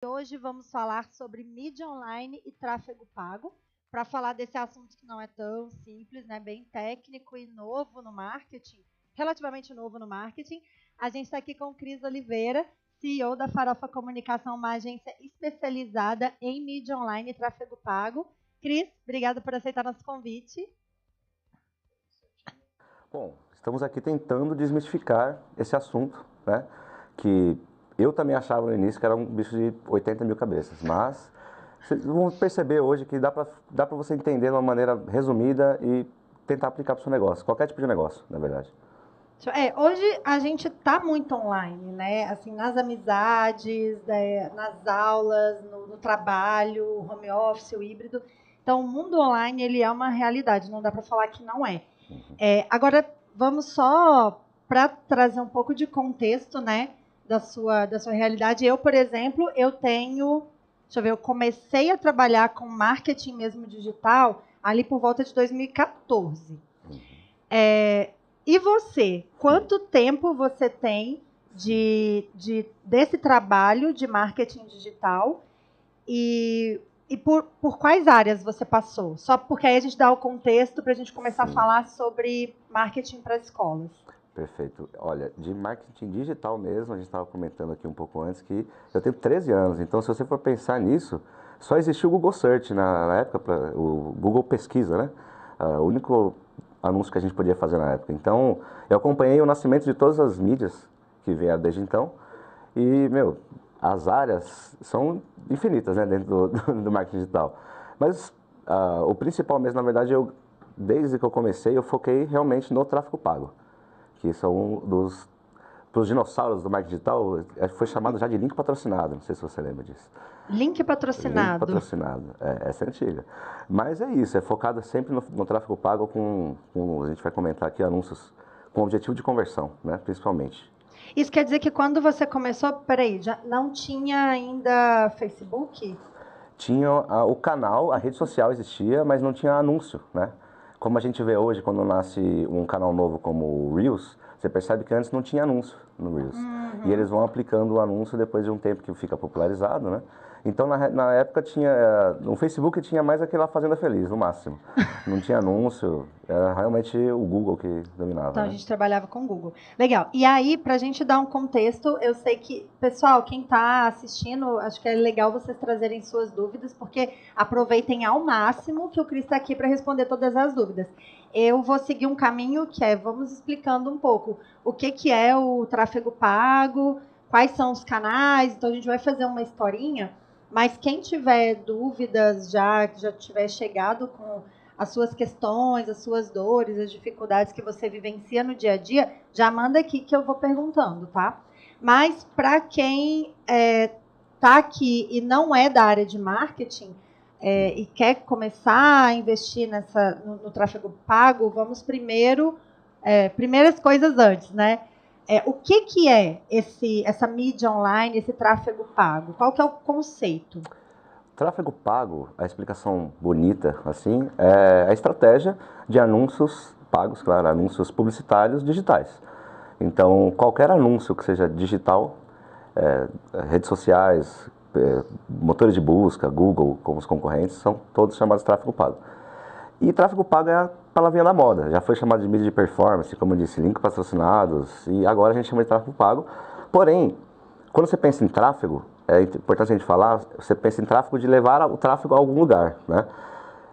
Hoje vamos falar sobre mídia online e tráfego pago, para falar desse assunto que não é tão simples, né? Bem técnico e novo no marketing, relativamente novo no marketing. A gente está aqui com o Cris Oliveira, CEO da Farofa Comunicação, uma agência especializada em mídia online e tráfego pago. Cris, obrigada por aceitar nosso convite. Bom, estamos aqui tentando desmistificar esse assunto, né? Que eu também achava no início que era um bicho de 80 mil cabeças, mas vocês vão perceber hoje que dá para você entender de uma maneira resumida e tentar aplicar para o seu negócio, qualquer tipo de negócio, na verdade. Hoje a gente está muito online, né? Assim, nas amizades, nas aulas, no trabalho, home office, o híbrido. Então, o mundo online ele é uma realidade, não dá para falar que não é. Agora, vamos só para trazer um pouco de contexto, né, da sua realidade. Eu, por exemplo, eu comecei a trabalhar com marketing mesmo digital ali por volta de 2014. E você, quanto tempo você tem desse trabalho de marketing digital e por quais áreas você passou? Só porque aí a gente dá o contexto para a gente começar a falar sobre marketing para escolas. Perfeito. Olha, de marketing digital mesmo, a gente estava comentando aqui um pouco antes que eu tenho 13 anos, então se você for pensar nisso, só existia o Google Search na época, o Google Pesquisa, né? O único anúncio que a gente podia fazer na época. Então, eu acompanhei o nascimento de todas as mídias que vieram desde então e, as áreas são infinitas, né, dentro do marketing digital. Mas o principal mesmo, na verdade, desde que eu comecei, eu foquei realmente no tráfego pago, que são para os dinossauros do marketing digital, foi chamado já de link patrocinado, não sei se você lembra disso. Link patrocinado. Link patrocinado, essa é antiga. Mas é isso, é focado sempre no tráfego pago a gente vai comentar aqui, anúncios com objetivo de conversão, né, principalmente. Isso quer dizer que quando você começou, peraí, já não tinha ainda Facebook? Tinha o canal, a rede social existia, mas não tinha anúncio, né? Como a gente vê hoje, quando nasce um canal novo como o Reels, você percebe que antes não tinha anúncio no Reels. E eles vão aplicando o anúncio depois de um tempo que fica popularizado, né? Então, na época, no Facebook tinha mais aquela Fazenda Feliz, no máximo. Não tinha anúncio, era realmente o Google que dominava. Então, né? a gente trabalhava com o Google. Legal. E aí, para a gente dar um contexto, eu sei que, pessoal, quem está assistindo, acho que é legal vocês trazerem suas dúvidas, porque aproveitem ao máximo que o Cris está aqui para responder todas as dúvidas. Eu vou seguir um caminho que vamos explicando um pouco o que é o tráfego pago, quais são os canais, então a gente vai fazer uma historinha, mas quem tiver dúvidas já tiver chegado com as suas questões, as suas dores, as dificuldades que você vivencia no dia a dia, já manda aqui que eu vou perguntando, tá? Mas para quem está aqui e não é da área de marketing e quer começar a investir no tráfego pago, vamos primeiras coisas antes, né? O que é essa mídia online, esse tráfego pago? Qual que é o conceito? Tráfego pago, a explicação bonita, assim, é a estratégia de anúncios pagos, claro, anúncios publicitários digitais. Então, qualquer anúncio que seja digital, redes sociais, motores de busca, Google, como os concorrentes, são todos chamados de tráfego pago. E tráfego pago é a palavrinha da moda, já foi chamado de mídia de performance, como eu disse, link patrocinados, e agora a gente chama de tráfego pago. Porém, quando você pensa em tráfego, é importante a gente falar, você pensa em tráfego de levar o tráfego a algum lugar, né?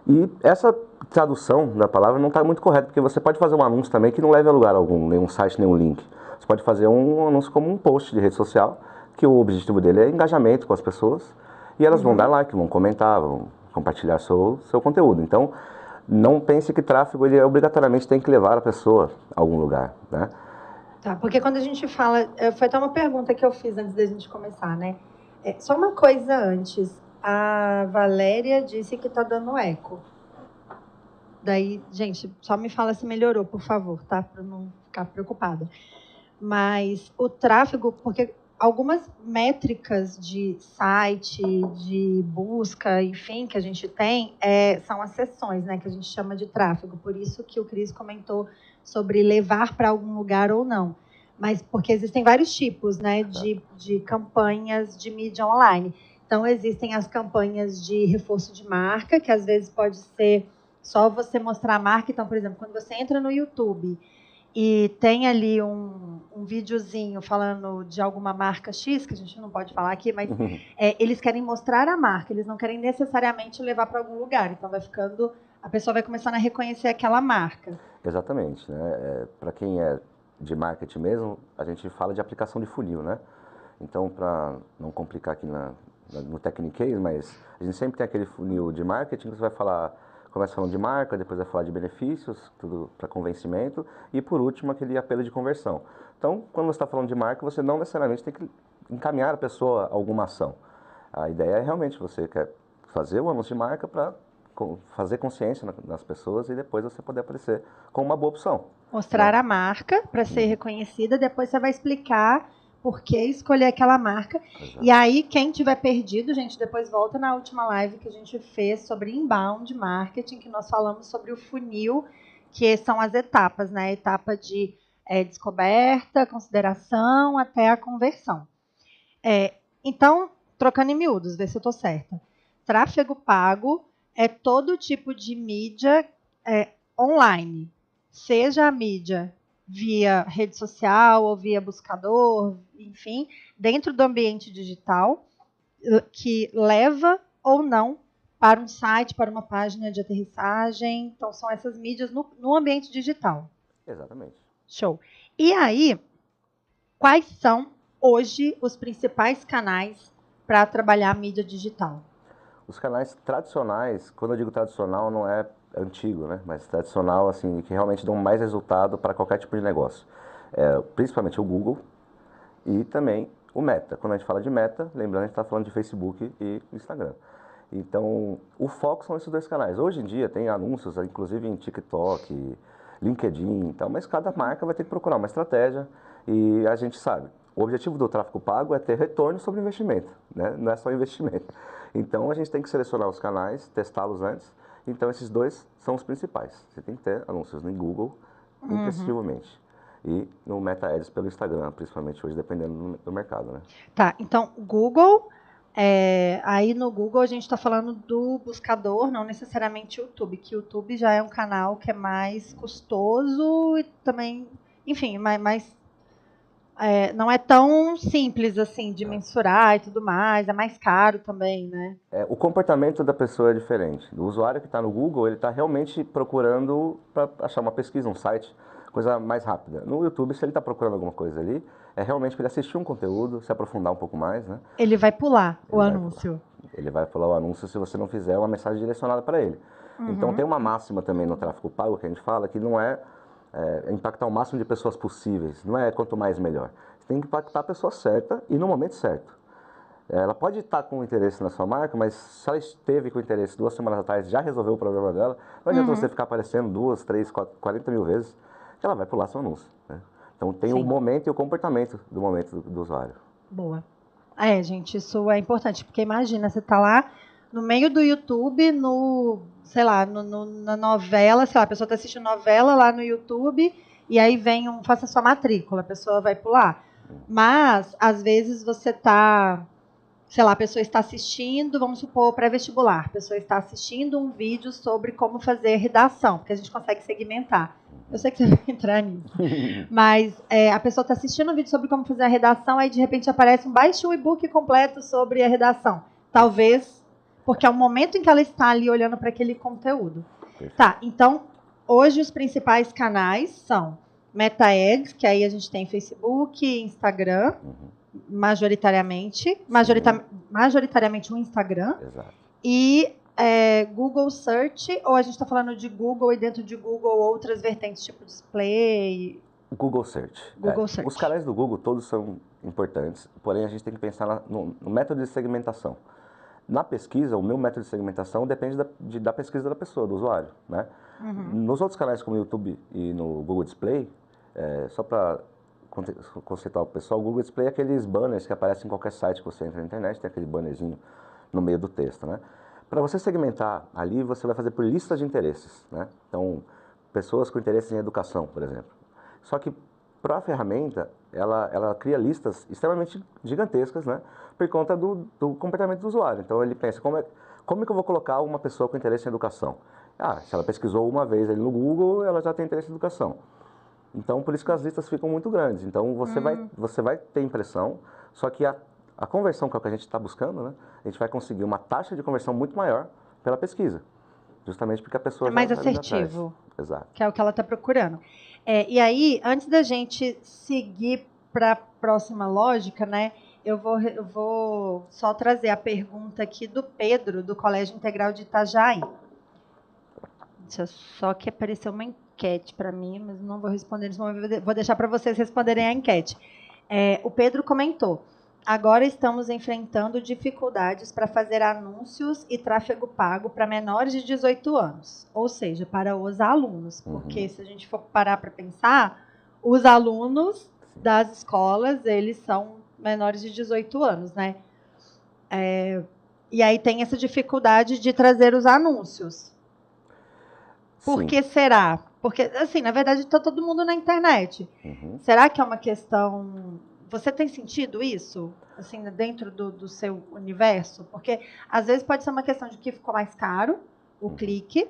E essa tradução da palavra não está muito correta, porque você pode fazer um anúncio também que não leve a lugar algum, nenhum site, nenhum link. Você pode fazer um anúncio como um post de rede social, que o objetivo dele é engajamento com as pessoas, e elas vão dar like, vão comentar, vão compartilhar seu conteúdo. Então, não pense que tráfego ele obrigatoriamente tem que levar a pessoa a algum lugar, né? Tá, porque quando a gente fala, foi até uma pergunta que eu fiz antes da gente começar, né? Só uma coisa antes, a Valéria disse que tá dando eco. Daí, gente, só me fala se melhorou, por favor, tá? Para não ficar preocupada. Mas o tráfego, porque algumas métricas de site, de busca, enfim, que a gente tem, são as sessões, né, que a gente chama de tráfego. Por isso que o Cris comentou sobre levar para algum lugar ou não. Mas porque existem vários tipos, né, de campanhas de mídia online. Então, existem as campanhas de reforço de marca, que às vezes pode ser só você mostrar a marca. Então, por exemplo, quando você entra no YouTube e tem ali um videozinho falando de alguma marca X, que a gente não pode falar aqui, mas eles querem mostrar a marca, eles não querem necessariamente levar para algum lugar. Então, a pessoa vai começando a reconhecer aquela marca. Exatamente, né? Para quem é de marketing mesmo, a gente fala de aplicação de funil, né? Então, para não complicar aqui no techniquez, mas a gente sempre tem aquele funil de marketing que você vai falar, começa falando de marca, depois vai falar de benefícios, tudo para convencimento, e por último aquele apelo de conversão. Então, quando você está falando de marca, você não necessariamente tem que encaminhar a pessoa a alguma ação. A ideia é realmente você quer fazer o anúncio de marca para fazer consciência nas pessoas e depois você poder aparecer como uma boa opção. Mostrar a marca para ser reconhecida, depois você vai explicar por que escolher aquela marca. Exato. E aí, quem tiver perdido, gente, depois volta na última live que a gente fez sobre inbound marketing, que nós falamos sobre o funil, que são as etapas, né? A etapa de descoberta, consideração, até a conversão. Então, trocando em miúdos, ver se eu estou certa. Tráfego pago é todo tipo de mídia online, seja a mídia via rede social ou via buscador, enfim, dentro do ambiente digital, que leva ou não para um site, para uma página de aterrissagem. Então, são essas mídias no ambiente digital. Exatamente. Show. E aí, quais são hoje os principais canais para trabalhar a mídia digital? Os canais tradicionais, quando eu digo tradicional, não é antigo, né? Mas tradicional, assim, que realmente dão mais resultado para qualquer tipo de negócio. Principalmente o Google e também o Meta. Quando a gente fala de Meta, lembrando, a gente está falando de Facebook e Instagram. Então, o foco são esses dois canais. Hoje em dia tem anúncios, inclusive em TikTok, LinkedIn e tal, mas cada marca vai ter que procurar uma estratégia e a gente sabe. O objetivo do tráfego pago é ter retorno sobre investimento, né? Não é só investimento. Então, a gente tem que selecionar os canais, testá-los antes. Então, esses dois são os principais. Você tem que ter anúncios no Google, intensivamente. E no Meta Ads pelo Instagram, principalmente hoje, dependendo do mercado, né? Tá, então, Google, aí no Google a gente está falando do buscador, não necessariamente o YouTube, que o YouTube já é um canal que é mais custoso e também, enfim, não é tão simples assim de mensurar e tudo mais, é mais caro também, né? O comportamento da pessoa é diferente. O usuário que está no Google, ele está realmente procurando para achar uma pesquisa, um site, coisa mais rápida. No YouTube, se ele está procurando alguma coisa ali, é realmente para ele assistir um conteúdo, se aprofundar um pouco mais, né? Ele vai pular o anúncio. Ele vai pular o anúncio se você não fizer uma mensagem direcionada para ele. Então tem uma máxima também no tráfego pago que a gente fala que não é impactar o máximo de pessoas possíveis. Não é quanto mais melhor. Você tem que impactar a pessoa certa e no momento certo. Ela pode estar com interesse na sua marca, mas se ela esteve com interesse 2 semanas atrás, já resolveu o problema dela, não adianta você ficar aparecendo 2, 3, 4, 40 mil vezes, que ela vai pular seu anúncio, né? Então tem o momento e o comportamento do momento do usuário. Boa. Gente, isso é importante, porque imagina, você está lá no meio do YouTube, sei lá, na novela, sei lá, a pessoa está assistindo novela lá no YouTube, e aí vem faça sua matrícula, a pessoa vai pular. Mas, às vezes, você está, sei lá, a pessoa está assistindo, vamos supor, pré-vestibular, a pessoa está assistindo um vídeo sobre como fazer redação, porque a gente consegue segmentar. Eu sei que você vai entrar nisso. Mas a pessoa está assistindo um vídeo sobre como fazer a redação, aí de repente aparece baixe um e-book completo sobre a redação. Talvez, porque é o momento em que ela está ali olhando para aquele conteúdo. Tá, então, hoje os principais canais são Meta Ads, que aí a gente tem Facebook, Instagram, majoritariamente o Instagram. Exato. E Google Search, ou a gente está falando de Google e dentro de Google outras vertentes, tipo display? Google Search. Search. Os canais do Google todos são importantes, porém a gente tem que pensar no método de segmentação. Na pesquisa, o meu método de segmentação depende da pesquisa da pessoa, do usuário, né? Nos outros canais como o YouTube e no Google Display, só para conceituar o pessoal, o Google Display é aqueles banners que aparecem em qualquer site que você entra na internet, tem aquele bannerzinho no meio do texto, né? Para você segmentar ali, você vai fazer por listas de interesses, né? Então, pessoas com interesse em educação, por exemplo. Só que para a ferramenta, ela cria listas extremamente gigantescas, né? por conta do comportamento do usuário. Então ele pensa, como é que eu vou colocar uma pessoa com interesse em educação? Se ela pesquisou uma vez ali no Google, ela já tem interesse em educação. Então, por isso que as listas ficam muito grandes. Então, você vai ter impressão, só que a conversão, que é o que a gente está buscando, né? A gente vai conseguir uma taxa de conversão muito maior pela pesquisa. Justamente porque a pessoa é mais já está indo assertivo. atrás. Exato. Que é o que ela está procurando. E aí, antes da gente seguir para a próxima lógica, né? Eu vou só trazer a pergunta aqui do Pedro, do Colégio Integral de Itajaí. Deixa eu só que apareceu uma enquete para mim, mas não vou responder nesse momento, vou deixar para vocês responderem a enquete. O Pedro comentou: agora estamos enfrentando dificuldades para fazer anúncios e tráfego pago para menores de 18 anos, ou seja, para os alunos, porque se a gente for parar para pensar, os alunos das escolas, eles são menores de 18 anos, né? E aí tem essa dificuldade de trazer os anúncios. Por que será? Porque, assim, na verdade, está todo mundo na internet. Será que é uma questão... Você tem sentido isso? Assim, dentro do seu universo? Porque, às vezes, pode ser uma questão de que ficou mais caro o clique.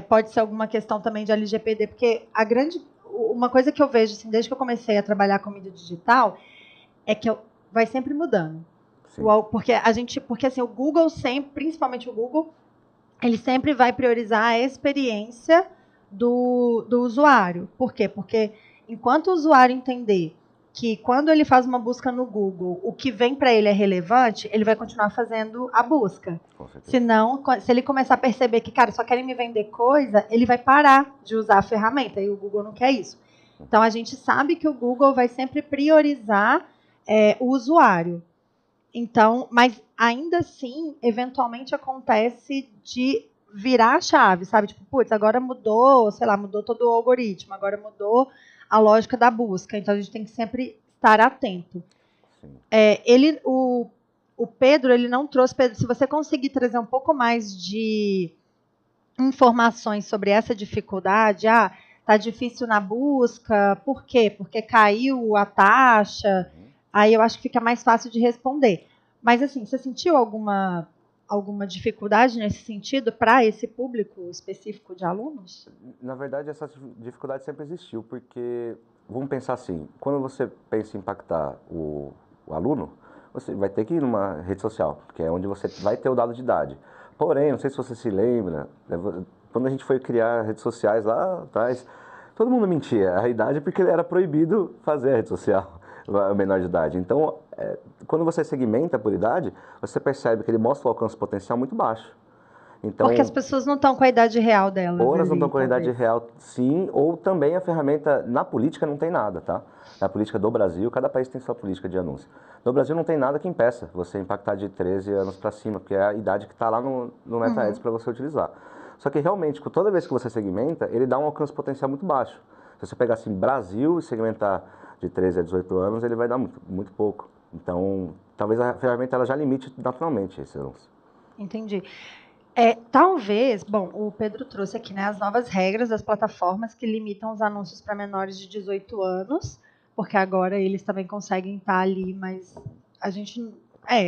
Pode ser alguma questão também de LGPD, porque uma coisa que eu vejo, assim, desde que eu comecei a trabalhar com mídia digital, é que vai sempre mudando. Porque assim, o Google sempre, principalmente o Google, ele sempre vai priorizar a experiência do usuário. Por quê? Porque enquanto o usuário entender que quando ele faz uma busca no Google, o que vem para ele é relevante, ele vai continuar fazendo a busca. Senão, se ele começar a perceber que, cara, só querem me vender coisa, ele vai parar de usar a ferramenta, e o Google não quer isso. Então, a gente sabe que o Google vai sempre priorizar o usuário. Então, mas ainda assim, eventualmente acontece de virar a chave, sabe? Tipo, putz, agora mudou, sei lá, mudou todo o algoritmo, agora mudou a lógica da busca. Então, a gente tem que sempre estar atento. O Pedro, ele não trouxe... Pedro, se você conseguir trazer um pouco mais de informações sobre essa dificuldade, tá difícil na busca, por quê? Porque caiu a taxa... Aí eu acho que fica mais fácil de responder. Mas, assim, você sentiu alguma dificuldade nesse sentido para esse público específico de alunos? Na verdade, essa dificuldade sempre existiu, porque, vamos pensar assim, quando você pensa em impactar o aluno, você vai ter que ir numa rede social, que é onde você vai ter o dado de idade. Porém, não sei se você se lembra, quando a gente foi criar redes sociais lá atrás, todo mundo mentia a idade porque era proibido fazer a rede social. Menor de idade. Então, quando você segmenta por idade, você percebe que ele mostra o alcance potencial muito baixo. Então, porque as pessoas não estão com a idade real delas. Ou elas não estão com a idade real, sim, ou também a ferramenta, na política não tem nada, tá? Na política do Brasil, cada país tem sua política de anúncio. No Brasil não tem nada que impeça você impactar de 13 anos para cima, porque é a idade que está lá no MetaEds para você utilizar. Só que realmente, toda vez que você segmenta, ele dá um alcance potencial muito baixo. Se você pegar assim, Brasil e segmentar de 13 a 18 anos, ele vai dar muito, muito pouco. Então, talvez a ferramenta ela já limite naturalmente esse anúncio. Entendi. Talvez, bom, o Pedro trouxe aqui, né, as novas regras das plataformas que limitam os anúncios para menores de 18 anos, porque agora eles também conseguem estar ali, mas a gente...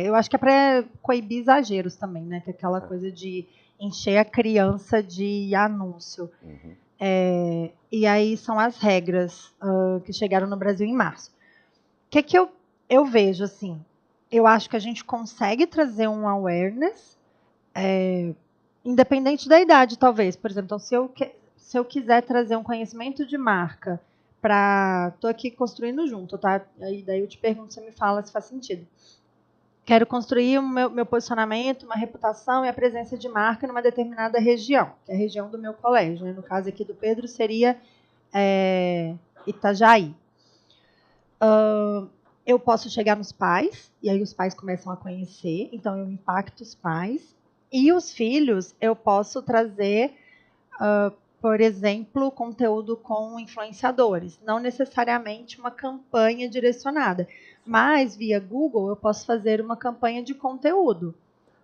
eu acho que é para coibir exageros também, né, que é aquela coisa de encher a criança de anúncio. E aí são as regras que chegaram no Brasil em março. O que eu vejo, assim? Eu acho que a gente consegue trazer um awareness, independente da idade, talvez. Por exemplo, então, se eu quiser trazer um conhecimento de marca para... Estou aqui construindo junto, tá? Daí eu te pergunto, você me fala se faz sentido. Quero construir o meu posicionamento, uma reputação e a presença de marca numa determinada região, que é a região do meu colégio, né? No caso aqui do Pedro, seria Itajaí. Eu posso chegar nos pais, e aí os pais começam a conhecer, então eu impacto os pais. E os filhos, eu posso trazer, por exemplo, conteúdo com influenciadores. Não necessariamente uma campanha direcionada, mas via Google eu posso fazer uma campanha de conteúdo.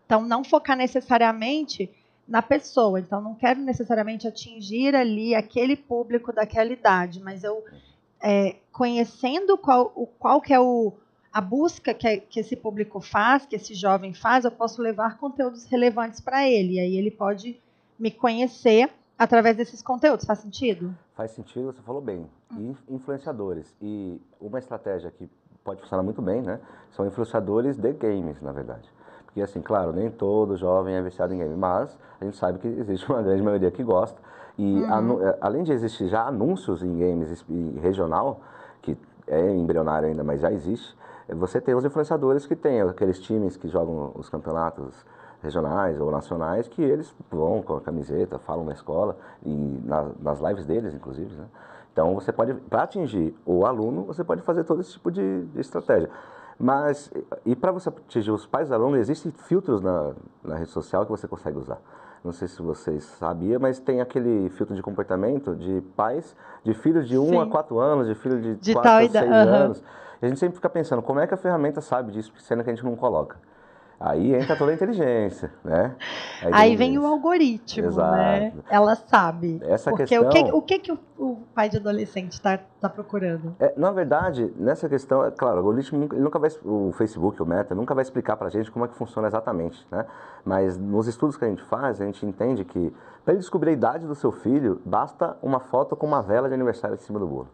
Então, não focar necessariamente na pessoa. Então, não quero necessariamente atingir ali aquele público daquela idade, mas eu conhecendo qual que é a busca que esse público faz, que esse jovem faz, eu posso levar conteúdos relevantes para ele. E aí ele pode me conhecer através desses conteúdos. Faz sentido? Faz sentido, você falou bem. E influenciadores. E uma estratégia que pode funcionar muito bem, né? São influenciadores de games, na verdade. Porque, assim, claro, nem todo jovem é viciado em game, mas a gente sabe que existe uma grande maioria que gosta. E além de existir já anúncios em games e regional, que é embrionário ainda, mas já existe, você tem os influenciadores que têm aqueles times que jogam os campeonatos regionais ou nacionais, que eles vão com a camiseta, falam na escola, e nas lives deles, inclusive, né? Então, você pode, para atingir o aluno, você pode fazer todo esse tipo de estratégia. Mas, e para você atingir os pais do aluno, existem filtros na rede social que você consegue usar. Não sei se vocês sabiam, mas tem aquele filtro de comportamento de pais, de filhos de 1 a 4 anos, de filhos de 4 a 6 anos. E a gente sempre fica pensando, como é que a ferramenta sabe disso, sendo que a gente não coloca? Aí entra toda a inteligência, né? Aí vem o algoritmo, exato, né? Ela sabe. Essa porque questão... o que o pai de adolescente está procurando? Na verdade, nessa questão, é claro, o algoritmo ele nunca vai, o Facebook, o Meta, nunca vai explicar pra gente como é que funciona exatamente, né? Mas nos estudos que a gente faz, a gente entende que para ele descobrir a idade do seu filho, basta uma foto com uma vela de aniversário em cima do bolo.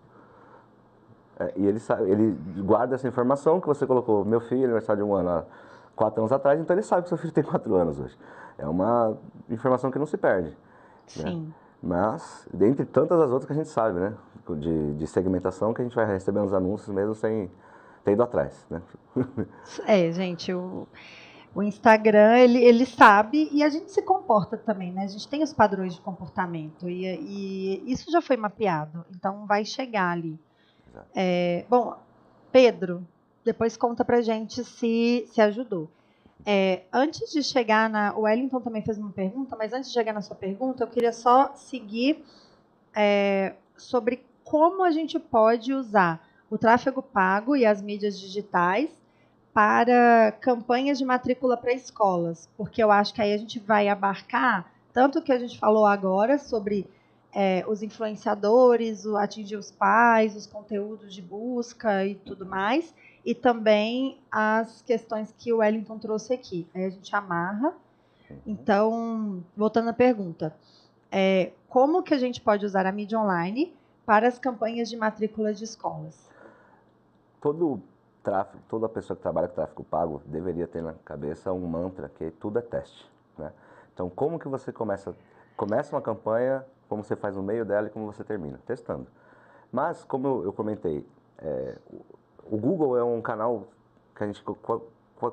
E ele guarda essa informação que você colocou, meu filho, aniversário de 1 ano há 4 anos atrás, então ele sabe que seu filho tem 4 anos hoje. É uma informação que não se perde. Sim. Né? Mas, dentre tantas as outras que a gente sabe, né? De segmentação, que a gente vai recebendo os anúncios mesmo sem ter ido atrás, né? Gente, o Instagram, ele sabe e a gente se comporta também, né? A gente tem os padrões de comportamento e isso já foi mapeado, então vai chegar ali. Bom, Pedro, depois conta pra gente se ajudou. Antes de chegar o Wellington também fez uma pergunta, mas antes de chegar na sua pergunta, eu queria só seguir sobre como a gente pode usar o tráfego pago e as mídias digitais para campanhas de matrícula para escolas, porque eu acho que aí a gente vai abarcar tanto o que a gente falou agora sobre os influenciadores, atingir os pais, os conteúdos de busca e tudo mais, e também as questões que o Wellington trouxe aqui. Aí a gente amarra. Então, voltando à pergunta, como que a gente pode usar a mídia online para as campanhas de matrícula de escolas? Toda pessoa que trabalha com tráfego pago deveria ter na cabeça um mantra que tudo é teste, né? Então, como que você começa uma campanha, como você faz no meio dela e como você termina? Testando. Mas, como eu comentei, o Google é um canal que a gente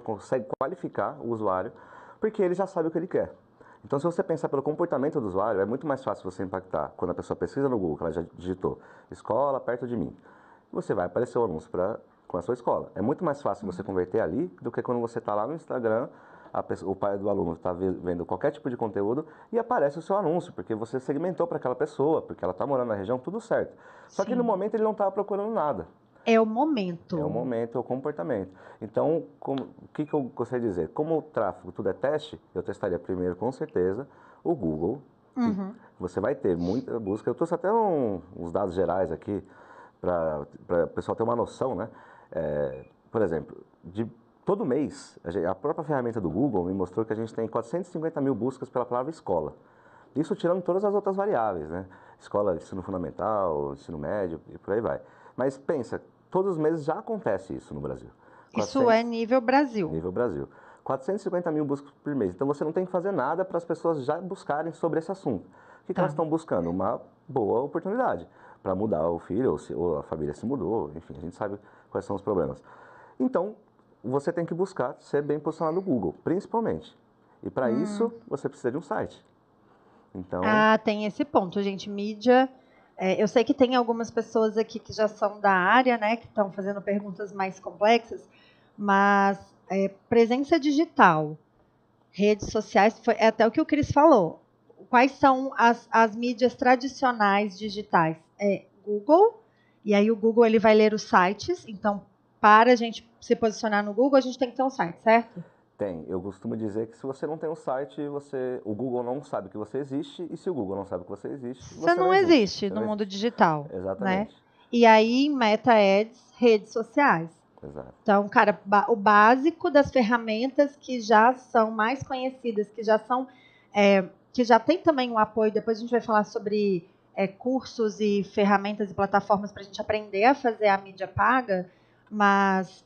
consegue qualificar o usuário, porque ele já sabe o que ele quer. Então, se você pensar pelo comportamento do usuário, é muito mais fácil você impactar quando a pessoa pesquisa no Google, que ela já digitou escola perto de mim. Você vai aparecer o anúncio com a sua escola. É muito mais fácil você converter ali do que quando você está lá no Instagram, o pai do aluno está vendo qualquer tipo de conteúdo e aparece o seu anúncio, porque você segmentou para aquela pessoa, porque ela está morando na região, tudo certo. Só que no momento ele não estava procurando nada. É o momento. É o momento, é o comportamento. Então, o que eu gostaria de dizer? Como o tráfego tudo é teste, eu testaria primeiro, com certeza, o Google. Você vai ter muita busca. Eu trouxe até uns dados gerais aqui, para o pessoal ter uma noção, né? Por exemplo, todo mês, a própria ferramenta do Google me mostrou que a gente tem 450 mil buscas pela palavra escola. Isso tirando todas as outras variáveis, né? Escola, ensino fundamental, ensino médio e por aí vai. Mas pensa, todos os meses já acontece isso no Brasil. Isso é nível Brasil. Nível Brasil. 450 mil buscas por mês. Então você não tem que fazer nada para as pessoas já buscarem sobre esse assunto. O que elas estão buscando? Uma boa oportunidade para mudar o filho, ou a família se mudou, enfim, a gente sabe quais são os problemas. Então, você tem que buscar ser bem posicionado no Google, principalmente. E para isso, você precisa de um site. Então... tem esse ponto, gente. Mídia... eu sei que tem algumas pessoas aqui que já são da área, né, que estão fazendo perguntas mais complexas, mas presença digital, redes sociais, é até o que o Cris falou. Quais são as mídias tradicionais digitais? Google, e aí o Google ele vai ler os sites, então para a gente se posicionar no Google, a gente tem que ter um site, certo? Tem. Eu costumo dizer que se você não tem um site, o Google não sabe que você existe, e se o Google não sabe que você existe, você não existe no mundo digital. Exatamente. Né? E aí, Meta Ads, redes sociais. Exato. Então, cara, o básico das ferramentas que já são mais conhecidas, que já são, que já tem também um apoio. Depois a gente vai falar sobre cursos e ferramentas e plataformas para a gente aprender a fazer a mídia paga, mas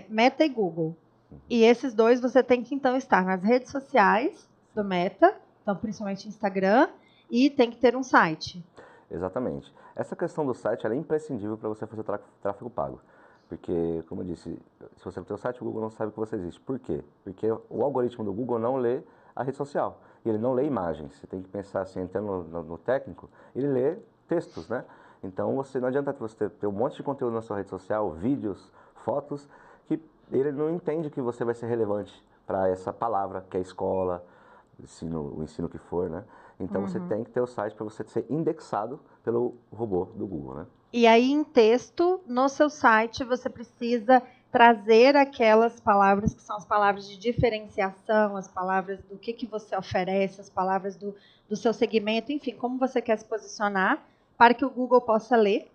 Meta e Google. E esses dois você tem que então estar nas redes sociais do Meta, então principalmente Instagram, e tem que ter um site. Exatamente. Essa questão do site ela é imprescindível para você fazer tráfego pago. Porque, como eu disse, se você não tem o site, o Google não sabe que você existe. Por quê? Porque o algoritmo do Google não lê a rede social. E ele não lê imagens. Você tem que pensar assim, entrando no técnico, ele lê textos, né? Então, não adianta você ter um monte de conteúdo na sua rede social, vídeos, fotos, que ele não entende que você vai ser relevante para essa palavra, que é escola, o ensino que for, né? Então, você tem que ter o site para você ser indexado pelo robô do Google, né? E aí, em texto, no seu site, você precisa trazer aquelas palavras que são as palavras de diferenciação, as palavras do que você oferece, as palavras do seu segmento, enfim, como você quer se posicionar, para que o Google possa ler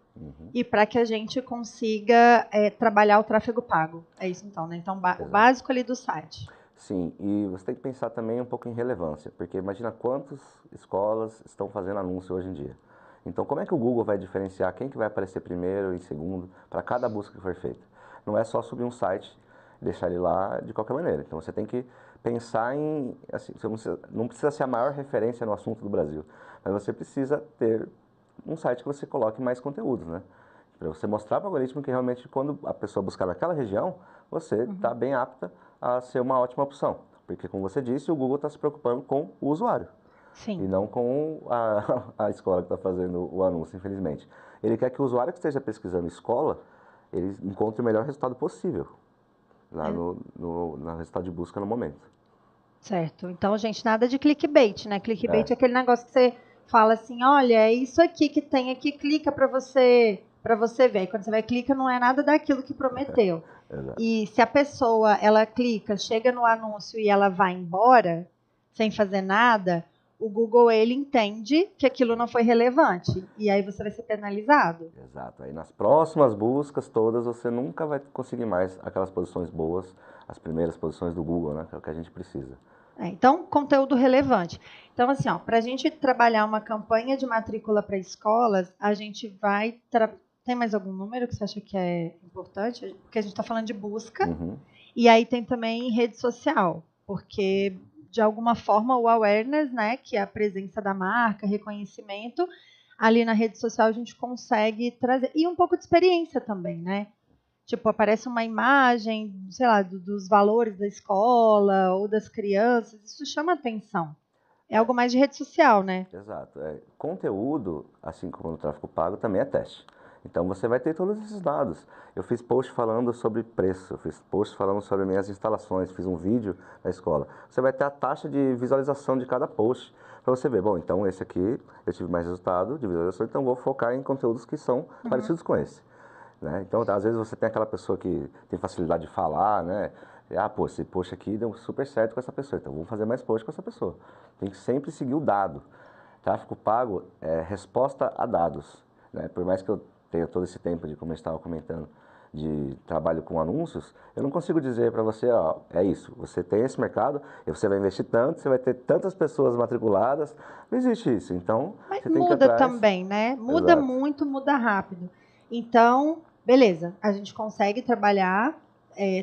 e para que a gente consiga trabalhar o tráfego pago. É isso então, né? Então, o básico ali do site. Sim, e você tem que pensar também um pouco em relevância, porque imagina quantas escolas estão fazendo anúncio hoje em dia. Então, como é que o Google vai diferenciar quem que vai aparecer primeiro e segundo para cada busca que for feita? Não é só subir um site e deixar ele lá de qualquer maneira. Então, você tem que pensar em, assim, você não precisa ser a maior referência no assunto do Brasil, mas você precisa ter um site que você coloque mais conteúdos, né? Para você mostrar para o algoritmo que realmente quando a pessoa buscar naquela região, você está bem apta a ser uma ótima opção. Porque, como você disse, o Google está se preocupando com o usuário. Sim. E não com a escola que está fazendo o anúncio, infelizmente. Ele quer que o usuário que esteja pesquisando escola, ele encontre o melhor resultado possível lá no resultado de busca no momento. Certo. Então, gente, nada de clickbait, né? Clickbait é aquele negócio que você fala assim, olha, é isso aqui que tem aqui, clica para você ver. E quando você vai clica, não é nada daquilo que prometeu. E se a pessoa, ela clica, chega no anúncio e ela vai embora, sem fazer nada, o Google, ele entende que aquilo não foi relevante. E aí você vai ser penalizado. Exato. Aí nas próximas buscas todas, você nunca vai conseguir mais aquelas posições boas, as primeiras posições do Google, né? Que é o que a gente precisa. Então, conteúdo relevante. Então, assim, para a gente trabalhar uma campanha de matrícula para escolas, a gente vai... Tem mais algum número que você acha que é importante? Porque a gente está falando de busca. E aí tem também rede social. Porque, de alguma forma, o awareness, né, que é a presença da marca, reconhecimento, ali na rede social a gente consegue trazer. E um pouco de experiência também, né? Tipo, aparece uma imagem, sei lá, dos valores da escola ou das crianças, isso chama atenção. É algo mais de rede social, né? Exato. Conteúdo, assim como no tráfego pago, também é teste. Então você vai ter todos esses dados. Eu fiz post falando sobre preço, eu fiz post falando sobre minhas instalações, fiz um vídeo na escola. Você vai ter a taxa de visualização de cada post para você ver, bom, então esse aqui eu tive mais resultado de visualização, então vou focar em conteúdos que são parecidos com esse. Né? Então, às vezes você tem aquela pessoa que tem facilidade de falar, né? Pô, esse post aqui deu super certo com essa pessoa, então vamos fazer mais post com essa pessoa. Tem que sempre seguir o dado. Tráfego pago é resposta a dados. Né? Por mais que eu tenha todo esse tempo de, como eu estava comentando, de trabalho com anúncios, eu não consigo dizer para você, ó, é isso, você tem esse mercado, e você vai investir tanto, você vai ter tantas pessoas matriculadas, não existe isso. Então, Mas você tem que ir muda atrás. também, né? Muda Exato. muito, muda rápido. Então, beleza, a gente consegue trabalhar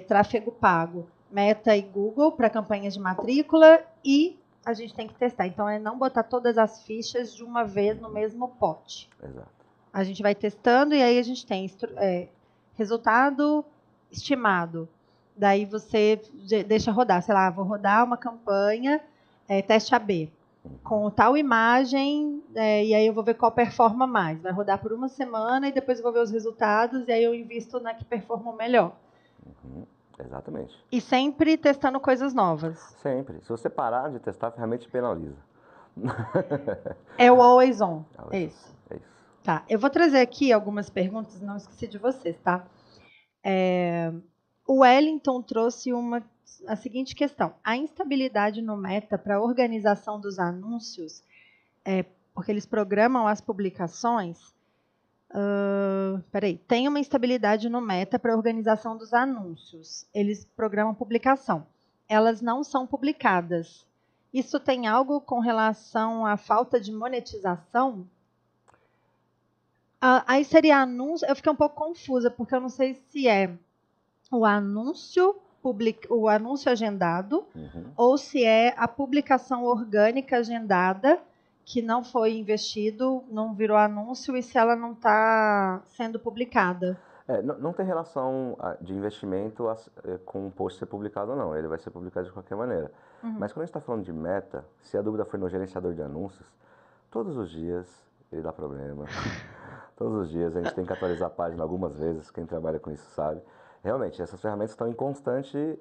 tráfego pago, Meta e Google para campanhas de matrícula e a gente tem que testar. Então, é não botar todas as fichas de uma vez no mesmo pote. Exato. A gente vai testando e aí a gente tem resultado estimado. Daí você deixa rodar, sei lá, vou rodar uma campanha, teste AB, com tal imagem, e aí eu vou ver qual performa mais. Vai rodar por uma semana e depois eu vou ver os resultados e aí eu invisto na que performou melhor. Exatamente. E sempre testando coisas novas. Sempre. Se você parar de testar, a ferramenta te penaliza. É o always on. É isso. É isso. Tá, eu vou trazer aqui algumas perguntas, não esqueci de vocês, tá? O Wellington trouxe a seguinte questão. A instabilidade no Meta para a organização dos anúncios, porque eles programam as publicações, Peraí. Tem uma instabilidade no Meta para a organização dos anúncios. Eles programam publicação. Elas não são publicadas. Isso tem algo com relação à falta de monetização? Aí seria anúncio. Eu fiquei um pouco confusa, porque eu não sei se é o anúncio o anúncio agendado ou se é a publicação orgânica agendada que não foi investido, não virou anúncio e se ela não está sendo publicada. Não tem relação de investimento com o post ser publicado ou não, ele vai ser publicado de qualquer maneira. Mas quando a gente está falando de meta, se a dúvida for no gerenciador de anúncios, todos os dias ele dá problema. Todos os dias a gente tem que atualizar a página algumas vezes, quem trabalha com isso sabe. Realmente, essas ferramentas estão em constante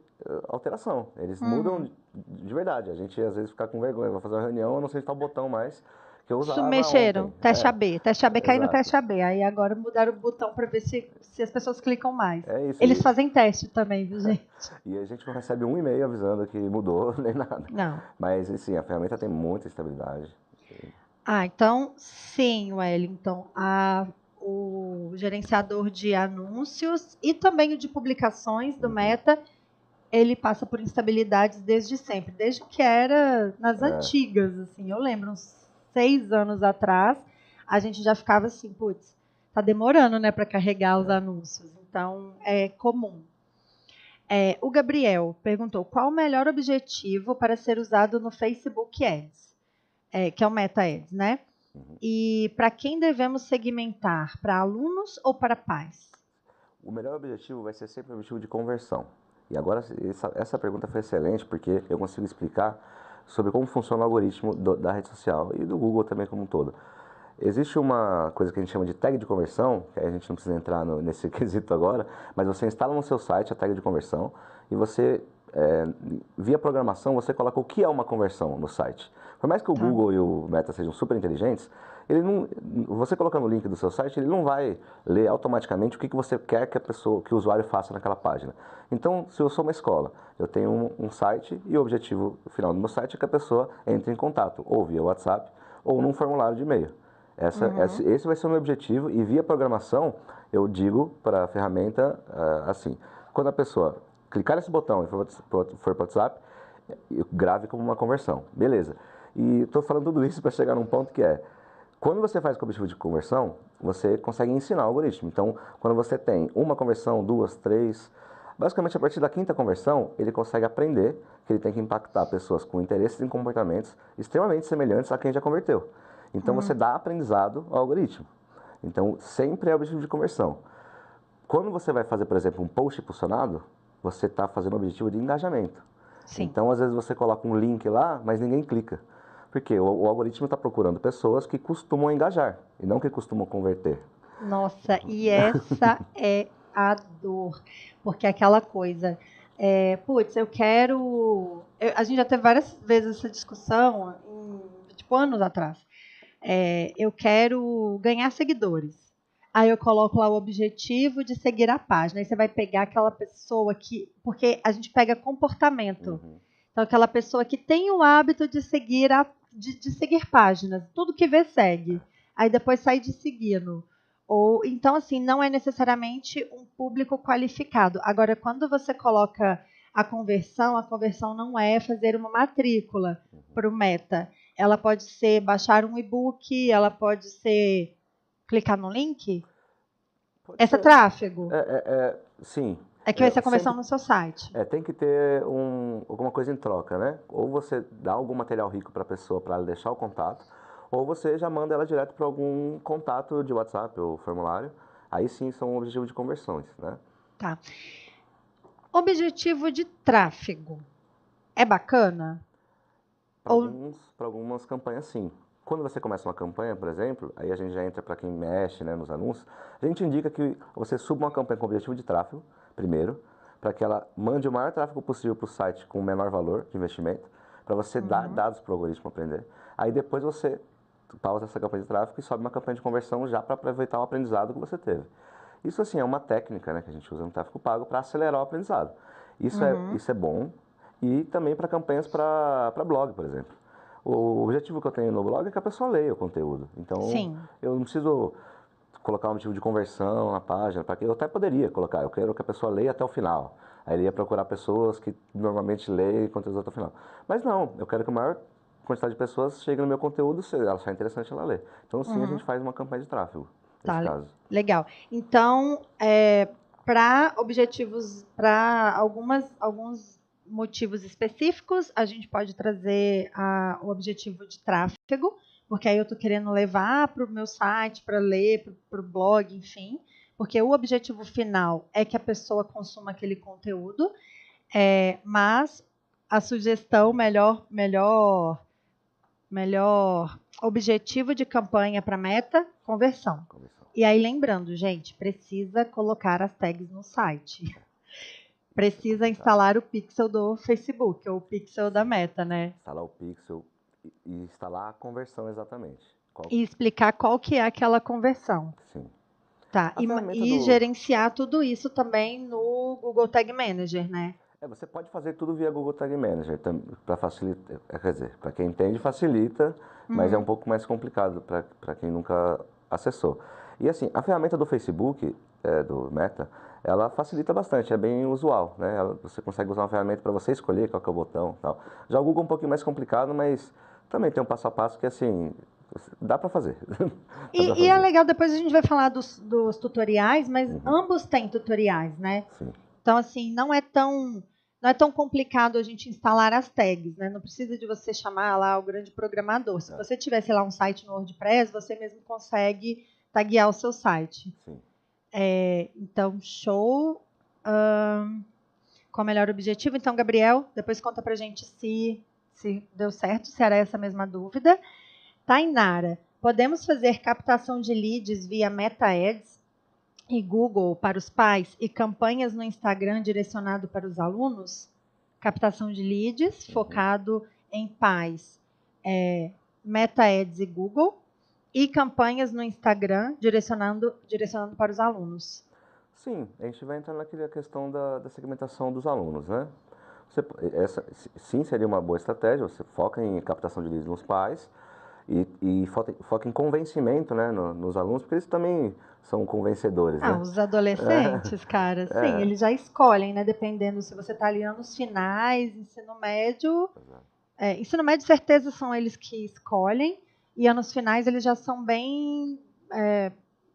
alteração. Eles mudam de verdade. A gente às vezes fica com vergonha, vai fazer uma reunião, eu não sei se tá o botão mais que eu usava Mexeram, ontem. teste AB. Teste AB caiu no Exato. teste AB. Aí agora mudaram o botão para ver se as pessoas clicam mais. É isso. Eles fazem teste também, viu, gente? E a gente não recebe um e-mail avisando que mudou, nem nada. Não. Mas, assim, a ferramenta tem muita estabilidade. Então, sim, Wellington. O gerenciador de anúncios e também o de publicações do Meta, ele passa por instabilidades desde sempre, desde que era nas antigas, assim. Eu lembro, uns 6 anos atrás, a gente já ficava assim, putz, tá demorando, né, para carregar os anúncios. Então, é comum. O Gabriel perguntou, qual o melhor objetivo para ser usado no Facebook Ads? Que é o Meta Ads, né? E para quem devemos segmentar? Para alunos ou para pais? O melhor objetivo vai ser sempre o objetivo de conversão. E agora, essa pergunta foi excelente, porque eu consigo explicar sobre como funciona o algoritmo da rede social e do Google também como um todo. Existe uma coisa que a gente chama de tag de conversão, que a gente não precisa entrar nesse quesito agora, mas você instala no seu site a tag de conversão e você, via programação, você coloca o que é uma conversão no site. Por mais que o Google e o Meta sejam super inteligentes, você colocando o link do seu site, ele não vai ler automaticamente o que você quer que o usuário faça naquela página. Então, se eu sou uma escola, eu tenho um site e o objetivo final do meu site é que a pessoa entre em contato, ou via WhatsApp, ou num formulário de e-mail. Esse vai ser o meu objetivo e via programação eu digo para a ferramenta assim, quando a pessoa clicar nesse botão e for para o WhatsApp, grave como uma conversão, beleza. E estou falando tudo isso para chegar num ponto que quando você faz com o objetivo de conversão, você consegue ensinar o algoritmo. Então, quando você tem uma conversão, 2, 3, basicamente a partir da 5ª conversão, ele consegue aprender que ele tem que impactar pessoas com interesses e comportamentos extremamente semelhantes a quem já converteu. Então, você dá aprendizado ao algoritmo. Então, sempre é o objetivo de conversão. Quando você vai fazer, por exemplo, um post impulsionado, você está fazendo o objetivo de engajamento. Sim. Então, às vezes você coloca um link lá, mas ninguém clica. Porque o algoritmo está procurando pessoas que costumam engajar e não que costumam converter. Nossa, e essa é a dor. Porque é aquela coisa, putz, eu quero... a gente já teve várias vezes essa discussão, tipo, anos atrás. Eu quero ganhar seguidores. Aí eu coloco lá o objetivo de seguir a página. Aí você vai pegar aquela pessoa que... Porque a gente pega comportamento. Então, aquela pessoa que tem o hábito de seguir, de seguir páginas. Tudo que vê, segue. Aí depois sai de seguindo. Então, assim, não é necessariamente um público qualificado. Agora, quando você coloca a conversão não é fazer uma matrícula para o Meta. Ela pode ser baixar um e-book, ela pode ser clicar no link. Essa é tráfego. Sim. É que vai ser a conversão no seu site. Tem que ter alguma coisa em troca, né? Ou você dá algum material rico para a pessoa para ela deixar o contato, ou você já manda ela direto para algum contato de WhatsApp ou formulário. Aí sim são objetivos de conversões, né? Tá. Objetivo de tráfego. É bacana? Para algumas campanhas, sim. Quando você começa uma campanha, por exemplo, aí a gente já entra para quem mexe, né, nos anúncios, a gente indica que você suba uma campanha com objetivo de tráfego, primeiro, para que ela mande o maior tráfego possível para o site com o menor valor de investimento, para você dar dados para o algoritmo aprender. Aí depois você pausa essa campanha de tráfego e sobe uma campanha de conversão já para aproveitar o aprendizado que você teve. Isso, assim, é uma técnica, né, que a gente usa no tráfego pago para acelerar o aprendizado. Isso é bom, e também para campanhas para blog, por exemplo. O objetivo que eu tenho no blog é que a pessoa leia o conteúdo. Então, eu não preciso colocar um motivo de conversão na página, para que eu até poderia colocar, eu quero que a pessoa leia até o final. Aí ele ia procurar pessoas que normalmente leem conteúdos até o final. Mas não, eu quero que a maior quantidade de pessoas chegue no meu conteúdo, se ela achar interessante, ela lê. Então sim, a gente faz uma campanha de tráfego, nesse caso. Legal. Então, para objetivos, para alguns motivos específicos, a gente pode trazer o objetivo de tráfego, porque aí eu estou querendo levar para o meu site, para ler, para o blog, enfim. Porque o objetivo final é que a pessoa consuma aquele conteúdo, mas a sugestão melhor objetivo de campanha para meta, conversão. E aí, lembrando, gente, precisa colocar as tags no site. Precisa instalar o pixel do Facebook, ou o pixel da Meta, né? Instalar o pixel e instalar a conversão exatamente. E explicar qual que é aquela conversão. Sim. Tá, e gerenciar tudo isso também no Google Tag Manager, né? Você pode fazer tudo via Google Tag Manager, para facilitar, quer dizer, para quem entende facilita, mas é um pouco mais complicado para quem nunca acessou. E assim, a ferramenta do Facebook, do Meta, ela facilita bastante, é bem usual, né? Você consegue usar uma ferramenta para você escolher qual que é o botão e tal. Já o Google é um pouquinho mais complicado, mas também tem um passo a passo que assim, dá para fazer. E é legal, depois a gente vai falar dos tutoriais, mas ambos têm tutoriais, né? Sim. Então, assim, não é tão complicado a gente instalar as tags, né? Não precisa de você chamar lá o grande programador. Se você tivesse lá um site no WordPress, você mesmo consegue taguear o seu site. Sim. Então, show. Qual o melhor objetivo? Então, Gabriel, depois conta pra gente se deu certo, se era essa mesma dúvida. Tainara, podemos fazer captação de leads via Meta Ads e Google para os pais e campanhas no Instagram direcionado para os alunos? Captação de leads focado em pais, Meta Ads e Google, e campanhas no Instagram direcionando para os alunos. Sim, a gente vai entrar naquela questão da segmentação dos alunos, né? Sim, seria uma boa estratégia, você foca em captação de leads nos pais e foca em convencimento, né, nos alunos, porque eles também são convencedores, né? Os adolescentes, cara, sim, eles já escolhem, né, dependendo se você está ali anos finais, ensino médio, certeza são eles que escolhem, e anos finais eles já são bem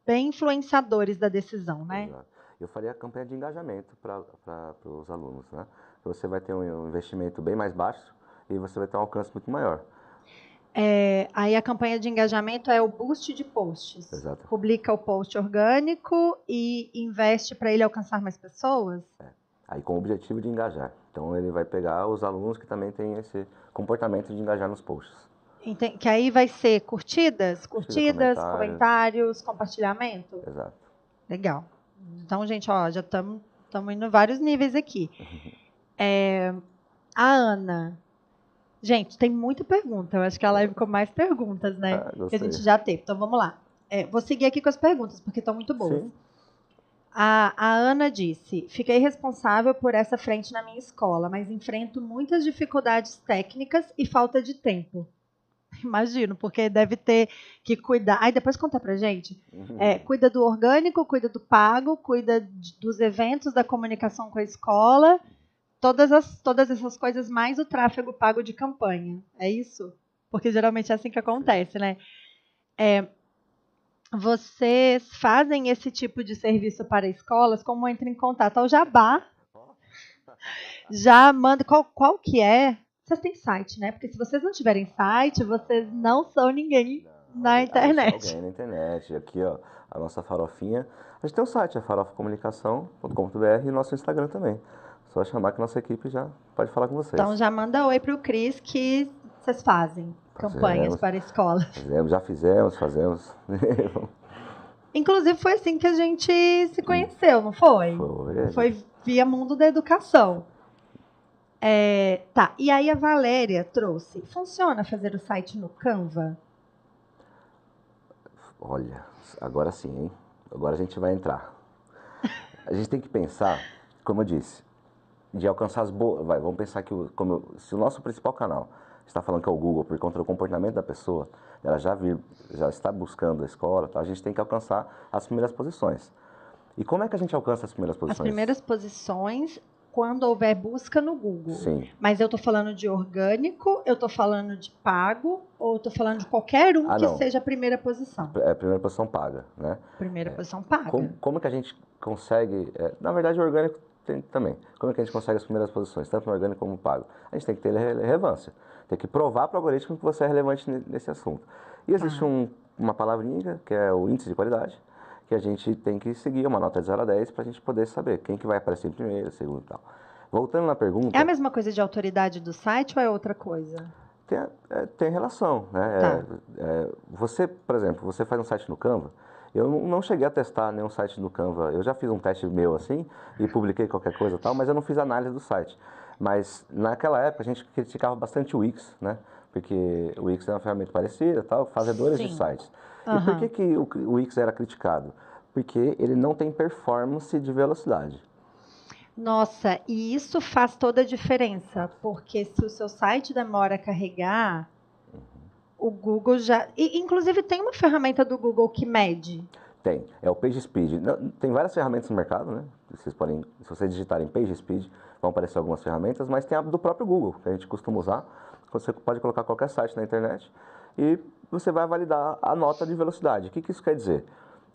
influenciadores da decisão, né? Exato. Eu faria a campanha de engajamento para os alunos, né? Você vai ter um investimento bem mais baixo e você vai ter um alcance muito maior. Aí a campanha de engajamento é o boost de posts. Exato. Publica o post orgânico e investe para ele alcançar mais pessoas? Aí com o objetivo de engajar. Então ele vai pegar os alunos que também têm esse comportamento de engajar nos posts. Que aí vai ser curtidas, comentários, compartilhamento? Exato. Legal. Então, gente, já estamos indo vários níveis aqui. A Ana. Gente, tem muita pergunta. Eu acho que a live com mais perguntas, né? Que a gente já teve. Então, vamos lá. Vou seguir aqui com as perguntas, porque estão muito boas. Sim. A Ana disse: fiquei responsável por essa frente na minha escola, mas enfrento muitas dificuldades técnicas e falta de tempo. Imagino, porque deve ter que cuidar. Aí depois conta pra gente. Cuida do orgânico, cuida do pago, cuida dos eventos, da comunicação com a escola, todas essas coisas, mais o tráfego pago de campanha. É isso? Porque geralmente é assim que acontece, né? Vocês fazem esse tipo de serviço para escolas? Como entra em contato? Ao Jabá. Já manda. Qual que é? Vocês têm site, né? Porque se vocês não tiverem site, vocês não são ninguém na internet. Alguém na internet. Aqui, ó, a nossa farofinha. A gente tem um site, é farofacomunicação.com.br, e nosso Instagram também. Só chamar que nossa equipe já pode falar com vocês. Então já manda oi pro Cris que vocês fazem campanhas para escolas. Já fizemos, fazemos. Inclusive foi assim que a gente se conheceu, não foi? Foi via Mundo da Educação. Tá, e aí a Valéria trouxe. Funciona fazer o site no Canva? Olha, agora sim, hein? Agora a gente vai entrar. A gente tem que pensar, como eu disse, de alcançar as boas. Vamos pensar que se o nosso principal canal está falando que é o Google por conta do comportamento da pessoa, ela já está buscando a escola, tá? A gente tem que alcançar as primeiras posições. E como é que a gente alcança as primeiras posições? As primeiras posições, quando houver busca no Google. Sim. Mas eu estou falando de orgânico, eu estou falando de pago, ou eu estou falando de qualquer um que seja a primeira posição? É a primeira posição paga, né? Primeira posição paga. Como é que a gente consegue... na verdade, o orgânico tem também. Como é que a gente consegue as primeiras posições, tanto no orgânico como no pago? A gente tem que ter relevância. Tem que provar para o algoritmo que você é relevante nesse assunto. E existe uma palavrinha, que é o índice de qualidade, que a gente tem que seguir uma nota de 0 a 10 para a gente poder saber quem que vai aparecer em primeiro, segundo e tal. Voltando na pergunta... É a mesma coisa de autoridade do site ou é outra coisa? Tem relação, né? Tá. Você, por exemplo, você faz um site no Canva, eu não cheguei a testar nenhum site no Canva, eu já fiz um teste meu assim, e publiquei qualquer coisa e tal, mas eu não fiz análise do site. Mas naquela época a gente criticava bastante o Wix, né? Porque o Wix é uma ferramenta parecida, tal, fazedores de sites. E por que o Wix era criticado? Porque ele não tem performance de velocidade. Nossa, e isso faz toda a diferença, porque se o seu site demora a carregar, o Google já... inclusive tem uma ferramenta do Google que mede. Tem, é o PageSpeed. Tem várias ferramentas no mercado, né? Vocês podem, se vocês digitarem PageSpeed, vão aparecer algumas ferramentas, mas tem a do próprio Google, que a gente costuma usar. Você pode colocar qualquer site na internet e você vai validar a nota de velocidade. O que isso quer dizer?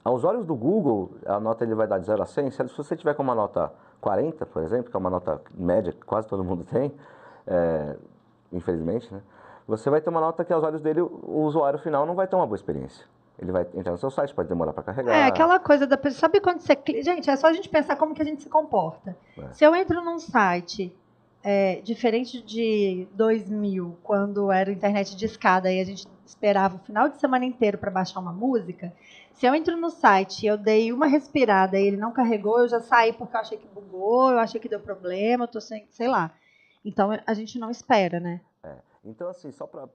Aos olhos do Google, a nota ele vai dar de 0 a 100. Se você tiver com uma nota 40, por exemplo, que é uma nota média que quase todo mundo tem, infelizmente, né? Você vai ter uma nota que aos olhos dele, o usuário final não vai ter uma boa experiência. Ele vai entrar no seu site, pode demorar para carregar. É, aquela coisa da pessoa... Sabe quando você... Gente, é só a gente pensar como que a gente se comporta. Se eu entro num site... diferente de 2000, quando era internet de escada e a gente esperava o final de semana inteiro para baixar uma música, se eu entro no site e eu dei uma respirada e ele não carregou, eu já saí porque eu achei que bugou, eu achei que deu problema, eu tô sem, sei lá. Então a gente não espera, né? Então, assim, só para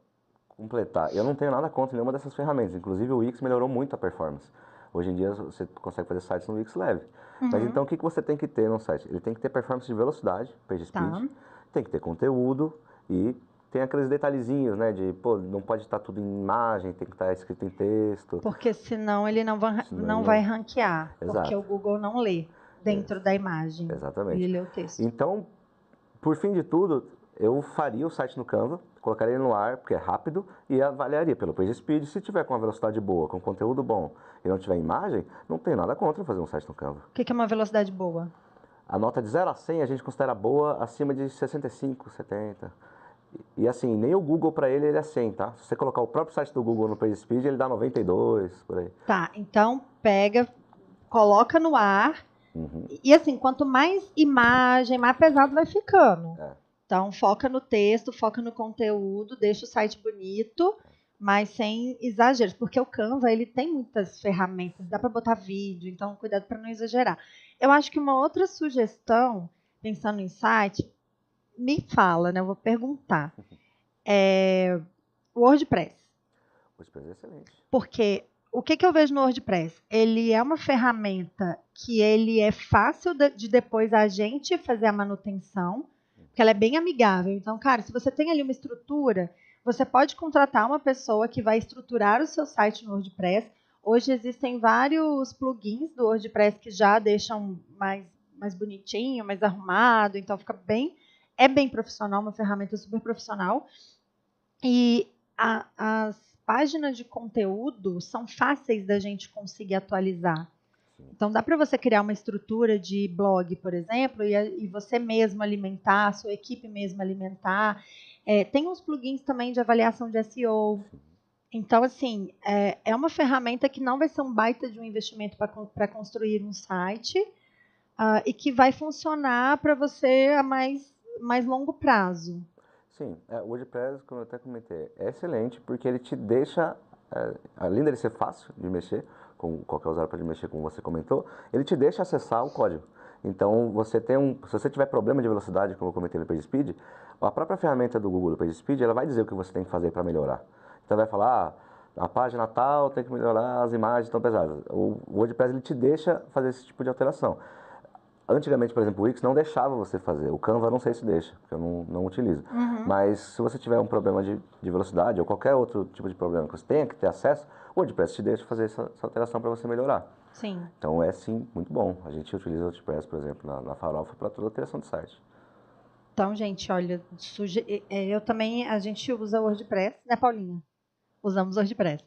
completar, eu não tenho nada contra nenhuma dessas ferramentas, inclusive o Wix melhorou muito a performance. Hoje em dia você consegue fazer sites no Wix leve. Mas então o que você tem que ter no site? Ele tem que ter performance de velocidade, PageSpeed, tem que ter conteúdo e tem aqueles detalhezinhos, né, de, não pode estar tudo em imagem, tem que estar escrito em texto. Porque senão ele não vai ranquear, Exato. porque o Google não lê dentro da imagem. Exatamente. Ele lê o texto. Então, por fim de tudo, eu faria o site no Canva, colocaria ele no ar, porque é rápido, e avaliaria pelo PageSpeed. Se tiver com uma velocidade boa, com conteúdo bom, e não tiver imagem, não tem nada contra fazer um site no Canva. O que é uma velocidade boa? A nota de 0 a 100 a gente considera boa acima de 65, 70. E assim, nem o Google para ele é 100, tá? Se você colocar o próprio site do Google no PageSpeed, ele dá 92, por aí. Tá, então coloca no ar, e assim, quanto mais imagem, mais pesado vai ficando. Então, foca no texto, foca no conteúdo, deixa o site bonito, mas sem exageros, porque o Canva, ele tem muitas ferramentas, dá para botar vídeo, então cuidado para não exagerar. Eu acho que uma outra sugestão, pensando em site, me fala, né? Eu vou perguntar. WordPress. WordPress é excelente. Porque o que eu vejo no WordPress? Ele é uma ferramenta que ele é fácil de depois a gente fazer a manutenção, porque ela é bem amigável. Então, cara, se você tem ali uma estrutura, você pode contratar uma pessoa que vai estruturar o seu site no WordPress. Hoje existem vários plugins do WordPress que já deixam mais bonitinho, mais arrumado, então fica bem profissional, uma ferramenta super profissional. E as páginas de conteúdo são fáceis da gente conseguir atualizar. Então, dá para você criar uma estrutura de blog, por exemplo, e você mesmo alimentar, a sua equipe mesmo alimentar. Tem uns plugins também de avaliação de SEO. Então, assim, é uma ferramenta que não vai ser um baita de um investimento para construir um site e que vai funcionar para você a mais longo prazo. Sim, o WordPress, como eu até comentei, é excelente porque ele te deixa, além dele ser fácil de mexer, com qualquer usuário pode mexer, como você comentou, ele te deixa acessar o código. Então, se você tiver problema de velocidade, como eu comentei no PageSpeed, a própria ferramenta do Google do PageSpeed, ela vai dizer o que você tem que fazer para melhorar. Então, vai falar, a página tal tem que melhorar, as imagens estão pesadas. O WordPress, ele te deixa fazer esse tipo de alteração. Antigamente, por exemplo, o Wix não deixava você fazer. O Canva não sei se deixa, porque eu não utilizo. Mas se você tiver um problema de velocidade ou qualquer outro tipo de problema que você tenha que ter acesso, o WordPress te deixa fazer essa alteração para você melhorar. Sim. Então é sim muito bom. A gente utiliza o WordPress, por exemplo, na Farofa para toda a criação de site. Então, gente, olha, eu também, a gente usa o WordPress, né, Paulinha? Usamos o WordPress.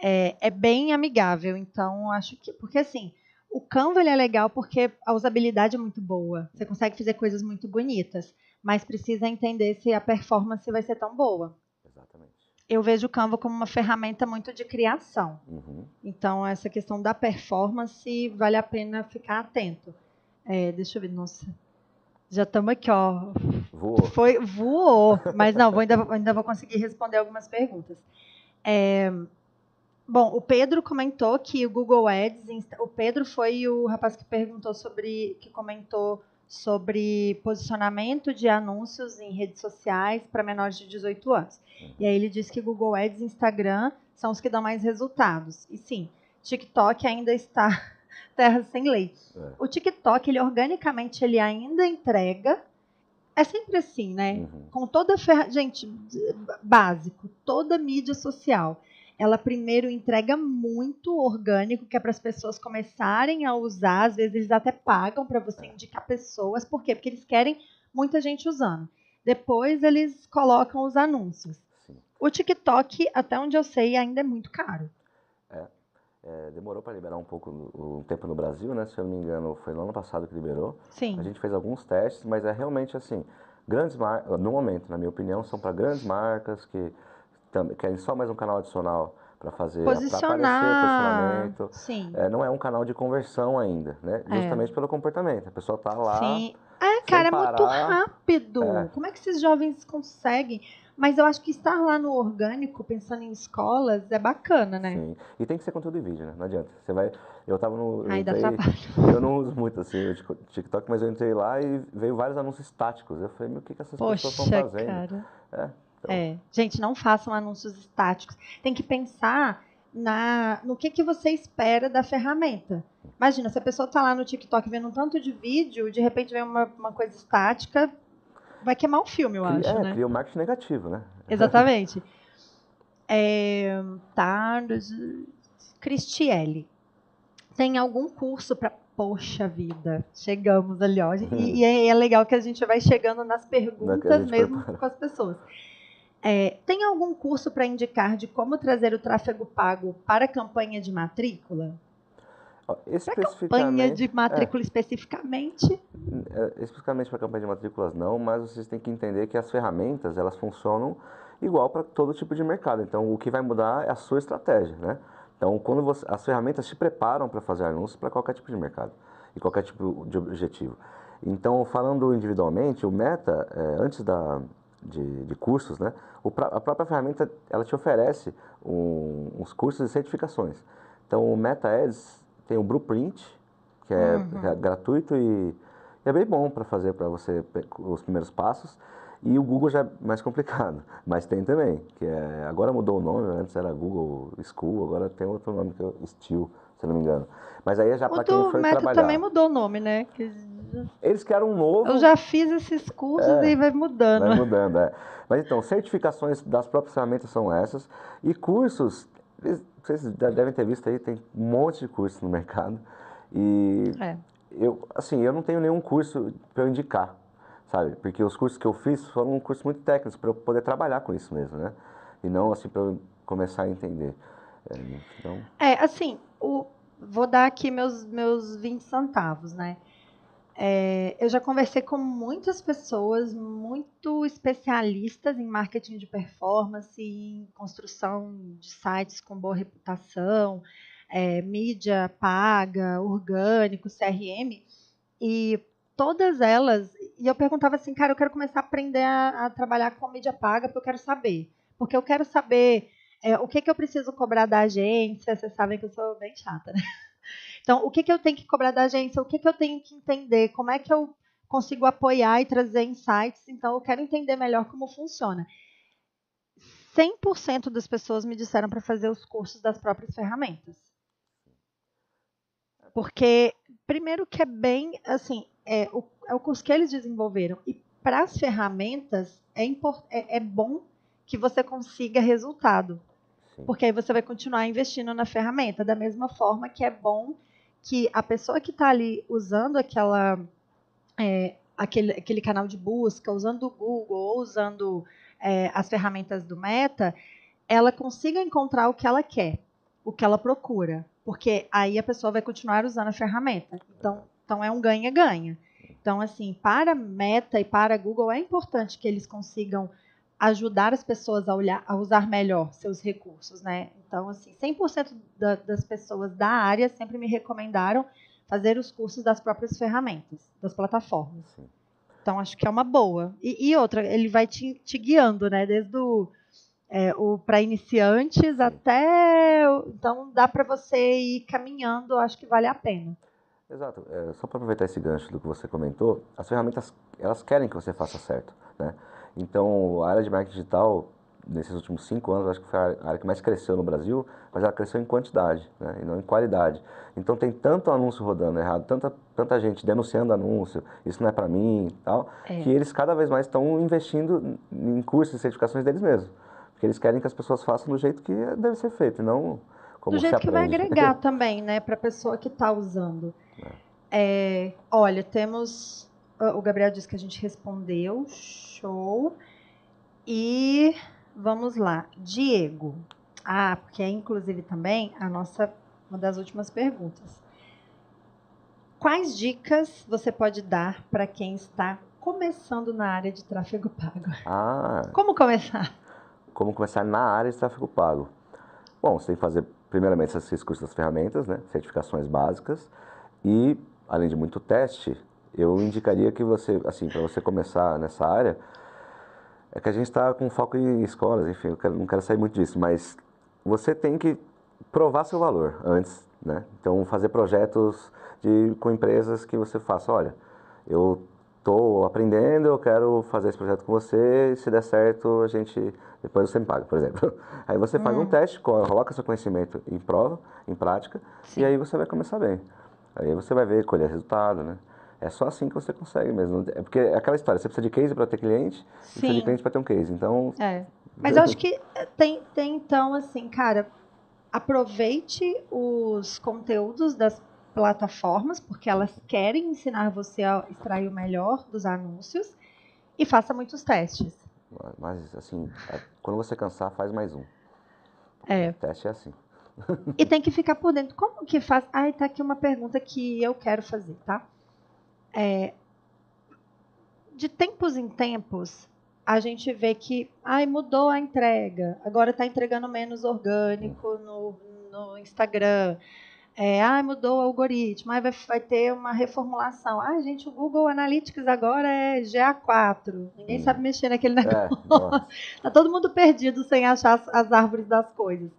É bem amigável, então acho que, porque assim, o Canva ele é legal porque a usabilidade é muito boa, você consegue fazer coisas muito bonitas, mas precisa entender se a performance vai ser tão boa. Exatamente. Eu vejo o Canva como uma ferramenta muito de criação, então essa questão da performance vale a pena ficar atento. Deixa eu ver, nossa, já estamos aqui, ó. Voou, mas não, ainda vou conseguir responder algumas perguntas. Bom, o Pedro comentou que o Google Ads, o Pedro foi o rapaz que comentou sobre posicionamento de anúncios em redes sociais para menores de 18 anos. E aí ele disse que Google Ads e Instagram são os que dão mais resultados. E sim, TikTok ainda está terra sem lei. O TikTok, organicamente, ele ainda entrega. É sempre assim, né? Com toda gente, básico, toda mídia social. Ela primeiro entrega muito orgânico, que é para as pessoas começarem a usar. Às vezes eles até pagam para você indicar pessoas. Por quê? Porque eles querem muita gente usando. Depois eles colocam os anúncios. Sim. O TikTok, até onde eu sei, ainda é muito caro. Demorou para liberar um tempo no Brasil, né? Se eu não me engano, foi no ano passado que liberou. Sim. A gente fez alguns testes, mas é realmente assim, grandes marcas, no momento, na minha opinião, são para grandes marcas que querem só mais um canal adicional para fazer, para aparecer posicionamento. Sim. Não é um canal de conversão ainda, né? Justamente pelo comportamento. A pessoa tá lá. Sim. Cara, é muito rápido. Como é que esses jovens conseguem? Mas eu acho que estar lá no orgânico, pensando em escolas, é bacana, né? Sim. E tem que ser conteúdo em vídeo, né? Não adianta. Você vai. Eu tava no. Dá trabalho. Eu não uso muito assim o TikTok, mas eu entrei lá e veio vários anúncios estáticos. Eu falei, meu, o que essas pessoas estão fazendo? Cara. Gente, não façam anúncios estáticos. Tem que pensar no que você espera da ferramenta. Imagina, se a pessoa está lá no TikTok vendo um tanto de vídeo, de repente vem uma coisa estática, vai queimar o filme, eu acho, né? Cria um marketing negativo, né? Exatamente. Cristiele, tem algum curso para... Poxa vida, chegamos ali, ó. E é legal que a gente vai chegando nas perguntas mesmo com as pessoas. Tem algum curso para indicar de como trazer o tráfego pago para a campanha de matrícula? Para campanha de matrícula especificamente? Especificamente para campanha de matrículas não, mas vocês têm que entender que as ferramentas, elas funcionam igual para todo tipo de mercado. Então, o que vai mudar é a sua estratégia, né? Então, as ferramentas te preparam para fazer anúncios para qualquer tipo de mercado e qualquer tipo de objetivo. Então, falando individualmente, o Meta, antes de cursos, né? A própria ferramenta, ela te oferece uns cursos e certificações. Então, o Meta Ads tem o Blueprint, que é gratuito e é bem bom para fazer para você os primeiros passos. E o Google já é mais complicado, mas tem também, agora mudou o nome, antes era Google School, agora tem outro nome que é Steel, se eu não me engano. Mas aí é já para quem for trabalhar. O Meta também mudou o nome, né? Eles criaram um novo... Eu já fiz esses cursos e vai mudando. Vai mudando, Mas então, certificações das próprias ferramentas são essas. E cursos, vocês já devem ter visto aí, tem um monte de cursos no mercado. E eu não tenho nenhum curso para eu indicar, sabe? Porque os cursos que eu fiz foram cursos muito técnicos para eu poder trabalhar com isso mesmo, né? E não assim para eu começar a entender. Vou dar aqui meus 20 centavos, né? Eu já conversei com muitas pessoas muito especialistas em marketing de performance, em construção de sites com boa reputação, mídia paga, orgânico, CRM, e todas elas, e eu perguntava assim, cara, eu quero começar a aprender a trabalhar com mídia paga porque eu quero saber o que eu preciso cobrar da agência. Vocês sabem que eu sou bem chata, né? Então, o que eu tenho que cobrar da agência? O que eu tenho que entender? Como é que eu consigo apoiar e trazer insights? Então, eu quero entender melhor como funciona. 100% das pessoas me disseram para fazer os cursos das próprias ferramentas. Porque, primeiro que é bem, assim, é o curso que eles desenvolveram. E para as ferramentas, é bom que você consiga resultado. Sim. Porque aí você vai continuar investindo na ferramenta. Da mesma forma que é bom que a pessoa que está ali usando aquele canal de busca, usando o Google ou usando as ferramentas do Meta, ela consiga encontrar o que ela quer, o que ela procura. Porque aí a pessoa vai continuar usando a ferramenta. Então é um ganha-ganha. Então, assim, para Meta e para Google é importante que eles consigam ajudar as pessoas a usar melhor seus recursos, né? Então, assim, 100% das pessoas da área sempre me recomendaram fazer os cursos das próprias ferramentas, das plataformas. Sim. Então, acho que é uma boa. E outra, ele vai te guiando, né? Desde o para iniciantes até... Então, dá para você ir caminhando, acho que vale a pena. Exato. Só para aproveitar esse gancho do que você comentou, as ferramentas, elas querem que você faça certo, né? Então, a área de marketing digital, nesses últimos 5 anos, acho que foi a área que mais cresceu no Brasil, mas ela cresceu em quantidade, né? E não em qualidade. Então, tem tanto anúncio rodando errado, tanta gente denunciando anúncio, isso não é para mim e tal, que eles cada vez mais estão investindo em cursos e certificações deles mesmos. Porque eles querem que as pessoas façam do jeito que deve ser feito, e não como Do se jeito que vai aprende. agregar também, né? Para a pessoa que está usando. Olha, temos... O Gabriel disse que a gente respondeu. Show. E vamos lá. Diego. Porque é inclusive também uma das últimas perguntas. Quais dicas você pode dar para quem está começando na área de tráfego pago? Como começar? Como começar na área de tráfego pago? Bom, você tem que fazer, primeiramente, esses cursos das ferramentas, né? Certificações básicas. E, além de muito teste, eu indicaria que você, assim, para você começar nessa área, é que a gente está com foco em escolas, enfim, não quero sair muito disso, mas você tem que provar seu valor antes, né? Então, fazer projetos com empresas que você faça, olha, eu estou aprendendo, eu quero fazer esse projeto com você, e se der certo, depois você me paga, por exemplo. Aí você faz um teste, coloca seu conhecimento em prova, em prática, e aí você vai começar bem. Aí você vai ver, colher resultado, né? É só assim que você consegue mesmo. É porque é aquela história, você precisa de case para ter cliente, e precisa de cliente para ter um case. Então... Mas eu acho que tem então, assim, cara, aproveite os conteúdos das plataformas, porque elas querem ensinar você a extrair o melhor dos anúncios, e faça muitos testes. Mas, assim, quando você cansar, faz mais um. O teste é assim. E tem que ficar por dentro. Como que faz? Tá aqui uma pergunta que eu quero fazer, tá? De tempos em tempos, a gente vê que mudou a entrega, agora está entregando menos orgânico no Instagram. Mudou o algoritmo, vai ter uma reformulação. Gente, o Google Analytics agora é GA4. Ninguém sabe mexer naquele negócio. Tá todo mundo perdido sem achar as árvores das coisas.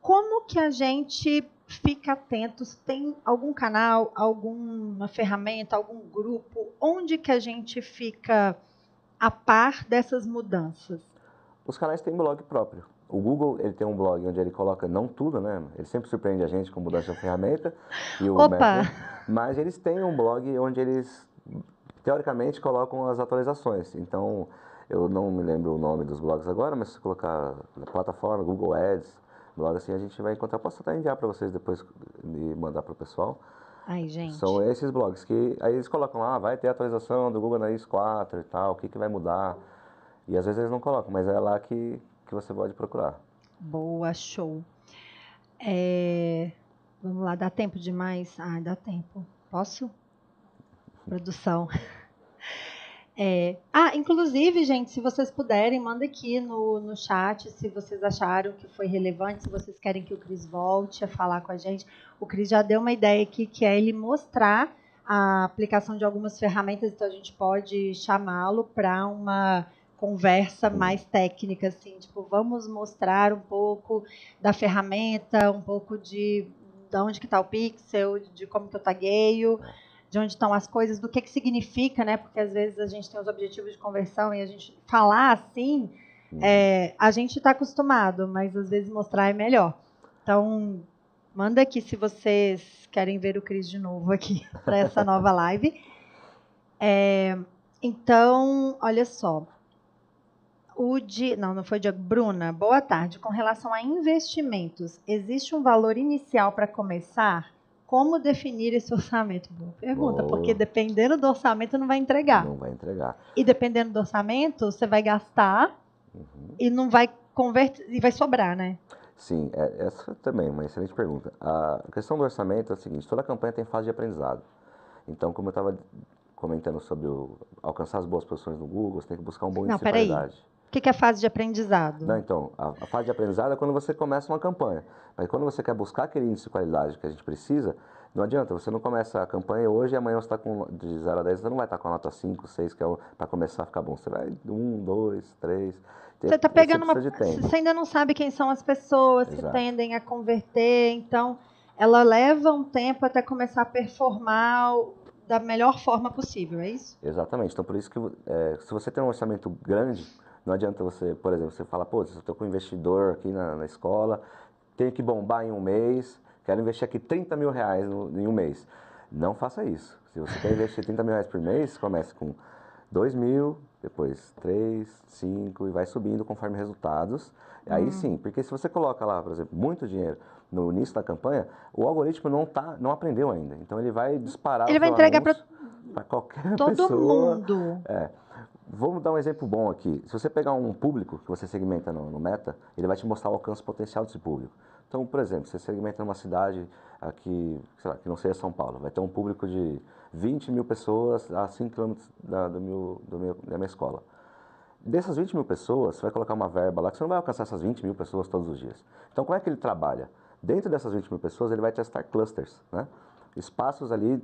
Como que a gente fica atento? Tem algum canal, alguma ferramenta, algum grupo? Onde que a gente fica a par dessas mudanças? Os canais têm blog próprio. O Google, ele tem um blog onde ele coloca, não tudo, né? Ele sempre surpreende a gente com mudança de ferramenta. E o Meta, mas eles têm um blog onde eles, teoricamente, colocam as atualizações. Então, eu não me lembro o nome dos blogs agora, mas se colocar na plataforma, Google Ads, blog assim, a gente vai encontrar. Posso até enviar para vocês depois e mandar para o pessoal. Gente. São esses blogs que aí eles colocam lá, vai ter atualização do Google Analytics 4 e tal, o que vai mudar. E às vezes eles não colocam, mas é lá que você pode procurar. Boa, show. Vamos lá, dá tempo demais? Dá tempo. Posso? Produção. Inclusive, gente, se vocês puderem, manda aqui no chat se vocês acharam que foi relevante, se vocês querem que o Cris volte a falar com a gente. O Cris já deu uma ideia aqui, que é ele mostrar a aplicação de algumas ferramentas, então a gente pode chamá-lo para uma conversa mais técnica, assim, tipo, vamos mostrar um pouco da ferramenta, um pouco de onde que está o pixel, de como que eu tagueio, de onde estão as coisas, do que significa, né? Porque às vezes a gente tem os objetivos de conversão e a gente falar assim, a gente está acostumado, mas às vezes mostrar é melhor. Então, Manda aqui se vocês querem ver o Cris de novo aqui para essa nova live. Então, olha só. Não foi Diego. Bruna, boa tarde. Com relação a investimentos, existe um valor inicial para começar? Como definir esse orçamento? Boa pergunta, porque dependendo do orçamento não vai entregar. Não vai entregar. E dependendo do orçamento, você vai gastar e não vai converter, e vai sobrar, né? Sim, essa também é uma excelente pergunta. A questão do orçamento é a seguinte, toda campanha tem fase de aprendizado. Então, como eu estava comentando sobre alcançar as boas posições no Google, você tem que buscar um bom índice de qualidade. O que é fase de aprendizado? Não, então, a fase de aprendizado é quando você começa uma campanha. Mas quando você quer buscar aquele índice de qualidade que a gente precisa, não adianta, você não começa a campanha hoje e amanhã você está de 0 a 10, você não vai estar com a nota 5, 6, que é para começar a ficar bom. Você vai 1, 2, 3... Você está pegando Você ainda não sabe quem são as pessoas que tendem a converter, então ela leva um tempo até começar a performar da melhor forma possível, é isso? Exatamente. Então, por isso que se você tem um orçamento grande, não adianta você, por exemplo, você fala, pô, eu estou com um investidor aqui na escola, tenho que bombar em um mês, quero investir aqui 30 mil reais em um mês. Não faça isso. Se você quer investir 30 mil reais por mês, comece com 2 mil, depois 3, 5 e vai subindo conforme resultados. Aí sim, porque se você coloca lá, por exemplo, muito dinheiro no início da campanha, o algoritmo não aprendeu ainda. Então ele vai disparar ele vai entregar para qualquer todo pessoa. mundo. Vamos dar um exemplo bom aqui. Se você pegar um público que você segmenta no Meta, ele vai te mostrar o alcance potencial desse público. Então, por exemplo, você segmenta numa cidade aqui, sei lá, que não seja São Paulo, vai ter um público de 20 mil pessoas a 5 km da minha escola. Dessas 20 mil pessoas, você vai colocar uma verba lá que você não vai alcançar essas 20 mil pessoas todos os dias. Então, como é que ele trabalha? Dentro dessas 20 mil pessoas, ele vai testar clusters, né? Espaços ali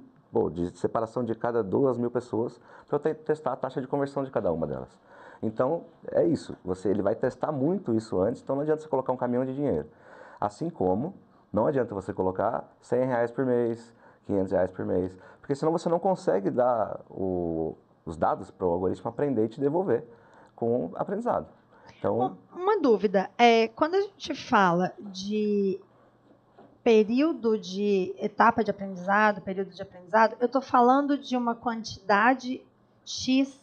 de separação de cada 2 mil pessoas para testar a taxa de conversão de cada uma delas. Então, é isso. Ele vai testar muito isso antes, então não adianta você colocar um caminhão de dinheiro. Assim como não adianta você colocar 100 reais por mês, 500 reais por mês, porque senão você não consegue dar os dados para o algoritmo aprender e te devolver com aprendizado. Então, uma dúvida, quando a gente fala de período de etapa de aprendizado, período de aprendizado, eu estou falando de uma quantidade X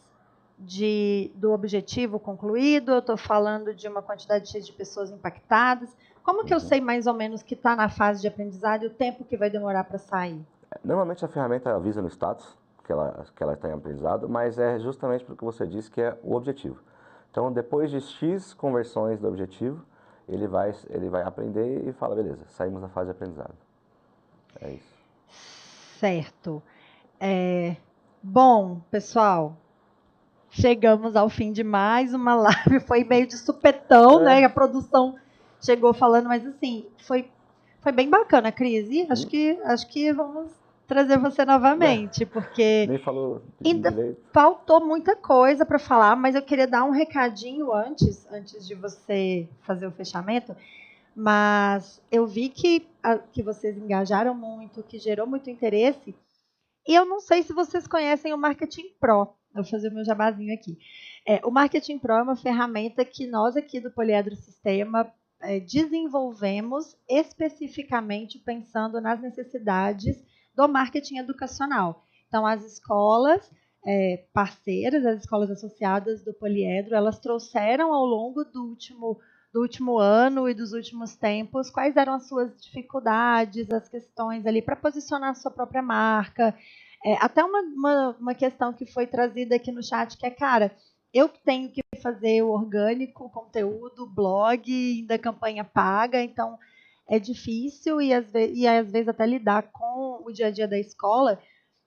do objetivo concluído, eu estou falando de uma quantidade X de pessoas impactadas. Como que eu sei mais ou menos que está na fase de aprendizado e o tempo que vai demorar para sair? Normalmente a ferramenta avisa no status que ela está em aprendizado, mas é justamente porque você disse que é o objetivo. Então, depois de X conversões do objetivo, ele vai aprender e fala, beleza, saímos da fase de aprendizado. É isso. Certo. Bom, pessoal, chegamos ao fim de mais uma live. Foi meio de supetão, né? A produção chegou falando, mas assim, foi bem bacana, Cris. E acho que vamos trazer você novamente, porque nem falou ainda direito. Faltou muita coisa para falar, mas eu queria dar um recadinho antes de você fazer o fechamento. Mas eu vi que vocês engajaram muito, que gerou muito interesse. E eu não sei se vocês conhecem o Marketing Pro. Eu vou fazer o meu jabazinho aqui. O Marketing Pro é uma ferramenta que nós aqui do Poliedro Sistema desenvolvemos especificamente pensando nas necessidades do marketing educacional. Então, as escolas parceiras, as escolas associadas do Poliedro, elas trouxeram ao longo do último ano e dos últimos tempos quais eram as suas dificuldades, as questões ali para posicionar a sua própria marca. Até uma questão que foi trazida aqui no chat, que é, cara, eu tenho que fazer o orgânico, conteúdo, blog, ainda campanha paga, então é difícil e às vezes até lidar com o dia a dia da escola.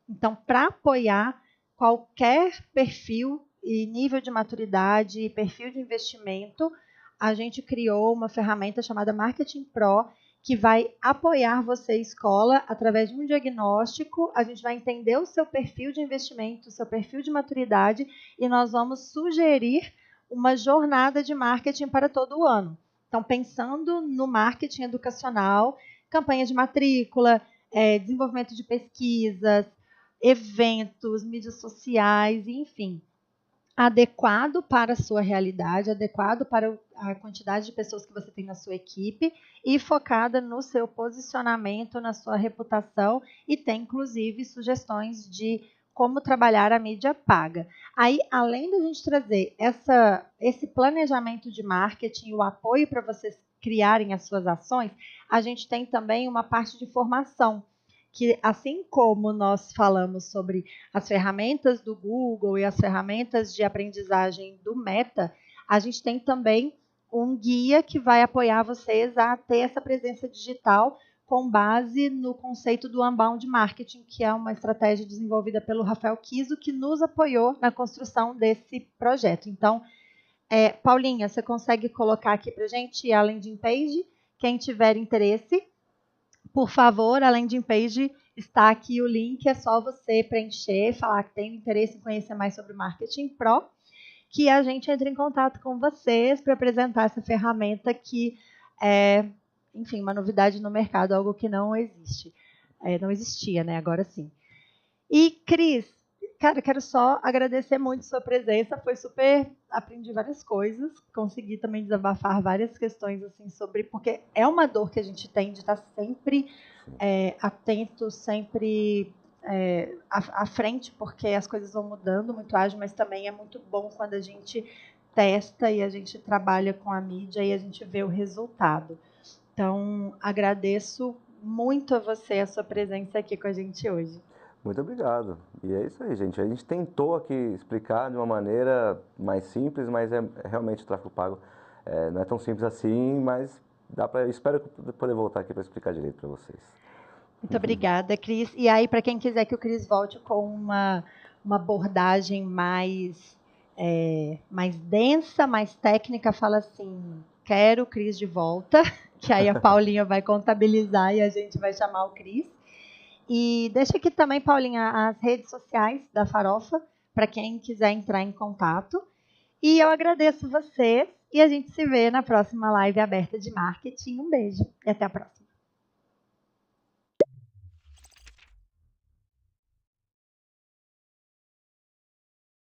Então, para apoiar qualquer perfil e nível de maturidade e perfil de investimento, a gente criou uma ferramenta chamada Marketing Pro, que vai apoiar você, escola, através de um diagnóstico. A gente vai entender o seu perfil de investimento, o seu perfil de maturidade, e nós vamos sugerir uma jornada de marketing para todo o ano. Então, pensando no marketing educacional, campanha de matrícula, desenvolvimento de pesquisas, eventos, mídias sociais, enfim. adequado para a sua realidade, adequado para a quantidade de pessoas que você tem na sua equipe e focada no seu posicionamento, na sua reputação e tem, inclusive, sugestões de como trabalhar a mídia paga. Aí, além da gente trazer esse planejamento de marketing, o apoio para vocês criarem as suas ações, a gente tem também uma parte de formação, que assim como nós falamos sobre as ferramentas do Google e as ferramentas de aprendizagem do Meta, a gente tem também um guia que vai apoiar vocês a ter essa presença digital com base no conceito do Unbound Marketing, que é uma estratégia desenvolvida pelo Rafael Kiso, que nos apoiou na construção desse projeto. Então, Paulinha, você consegue colocar aqui para a gente a landing page? Quem tiver interesse, por favor, a landing page está aqui o link, é só você preencher, falar que tem interesse em conhecer mais sobre o Marketing Pro, que a gente entra em contato com vocês para apresentar essa ferramenta que é, enfim, uma novidade no mercado, algo que não existe. Não existia, né? Agora sim. E, Cris, cara, quero só agradecer muito sua presença, foi super, aprendi várias coisas, consegui também desabafar várias questões, assim, sobre, porque é uma dor que a gente tem de estar sempre atento, sempre à frente, porque as coisas vão mudando muito ágil, mas também é muito bom quando a gente testa e a gente trabalha com a mídia e a gente vê o resultado. Então, agradeço muito a você, a sua presença aqui com a gente hoje. Muito obrigado. E é isso aí, gente. A gente tentou aqui explicar de uma maneira mais simples, mas realmente o tráfego pago não é tão simples assim, mas espero poder voltar aqui para explicar direito para vocês. Muito obrigada, Cris. E aí, para quem quiser que o Cris volte com uma abordagem mais densa, mais técnica, fala assim, quero o Cris de volta, que aí a Paulinha vai contabilizar e a gente vai chamar o Cris. E deixa aqui também, Paulinha, as redes sociais da Farofa, para quem quiser entrar em contato. E eu agradeço você e a gente se vê na próxima live aberta de marketing. Um beijo e até a próxima.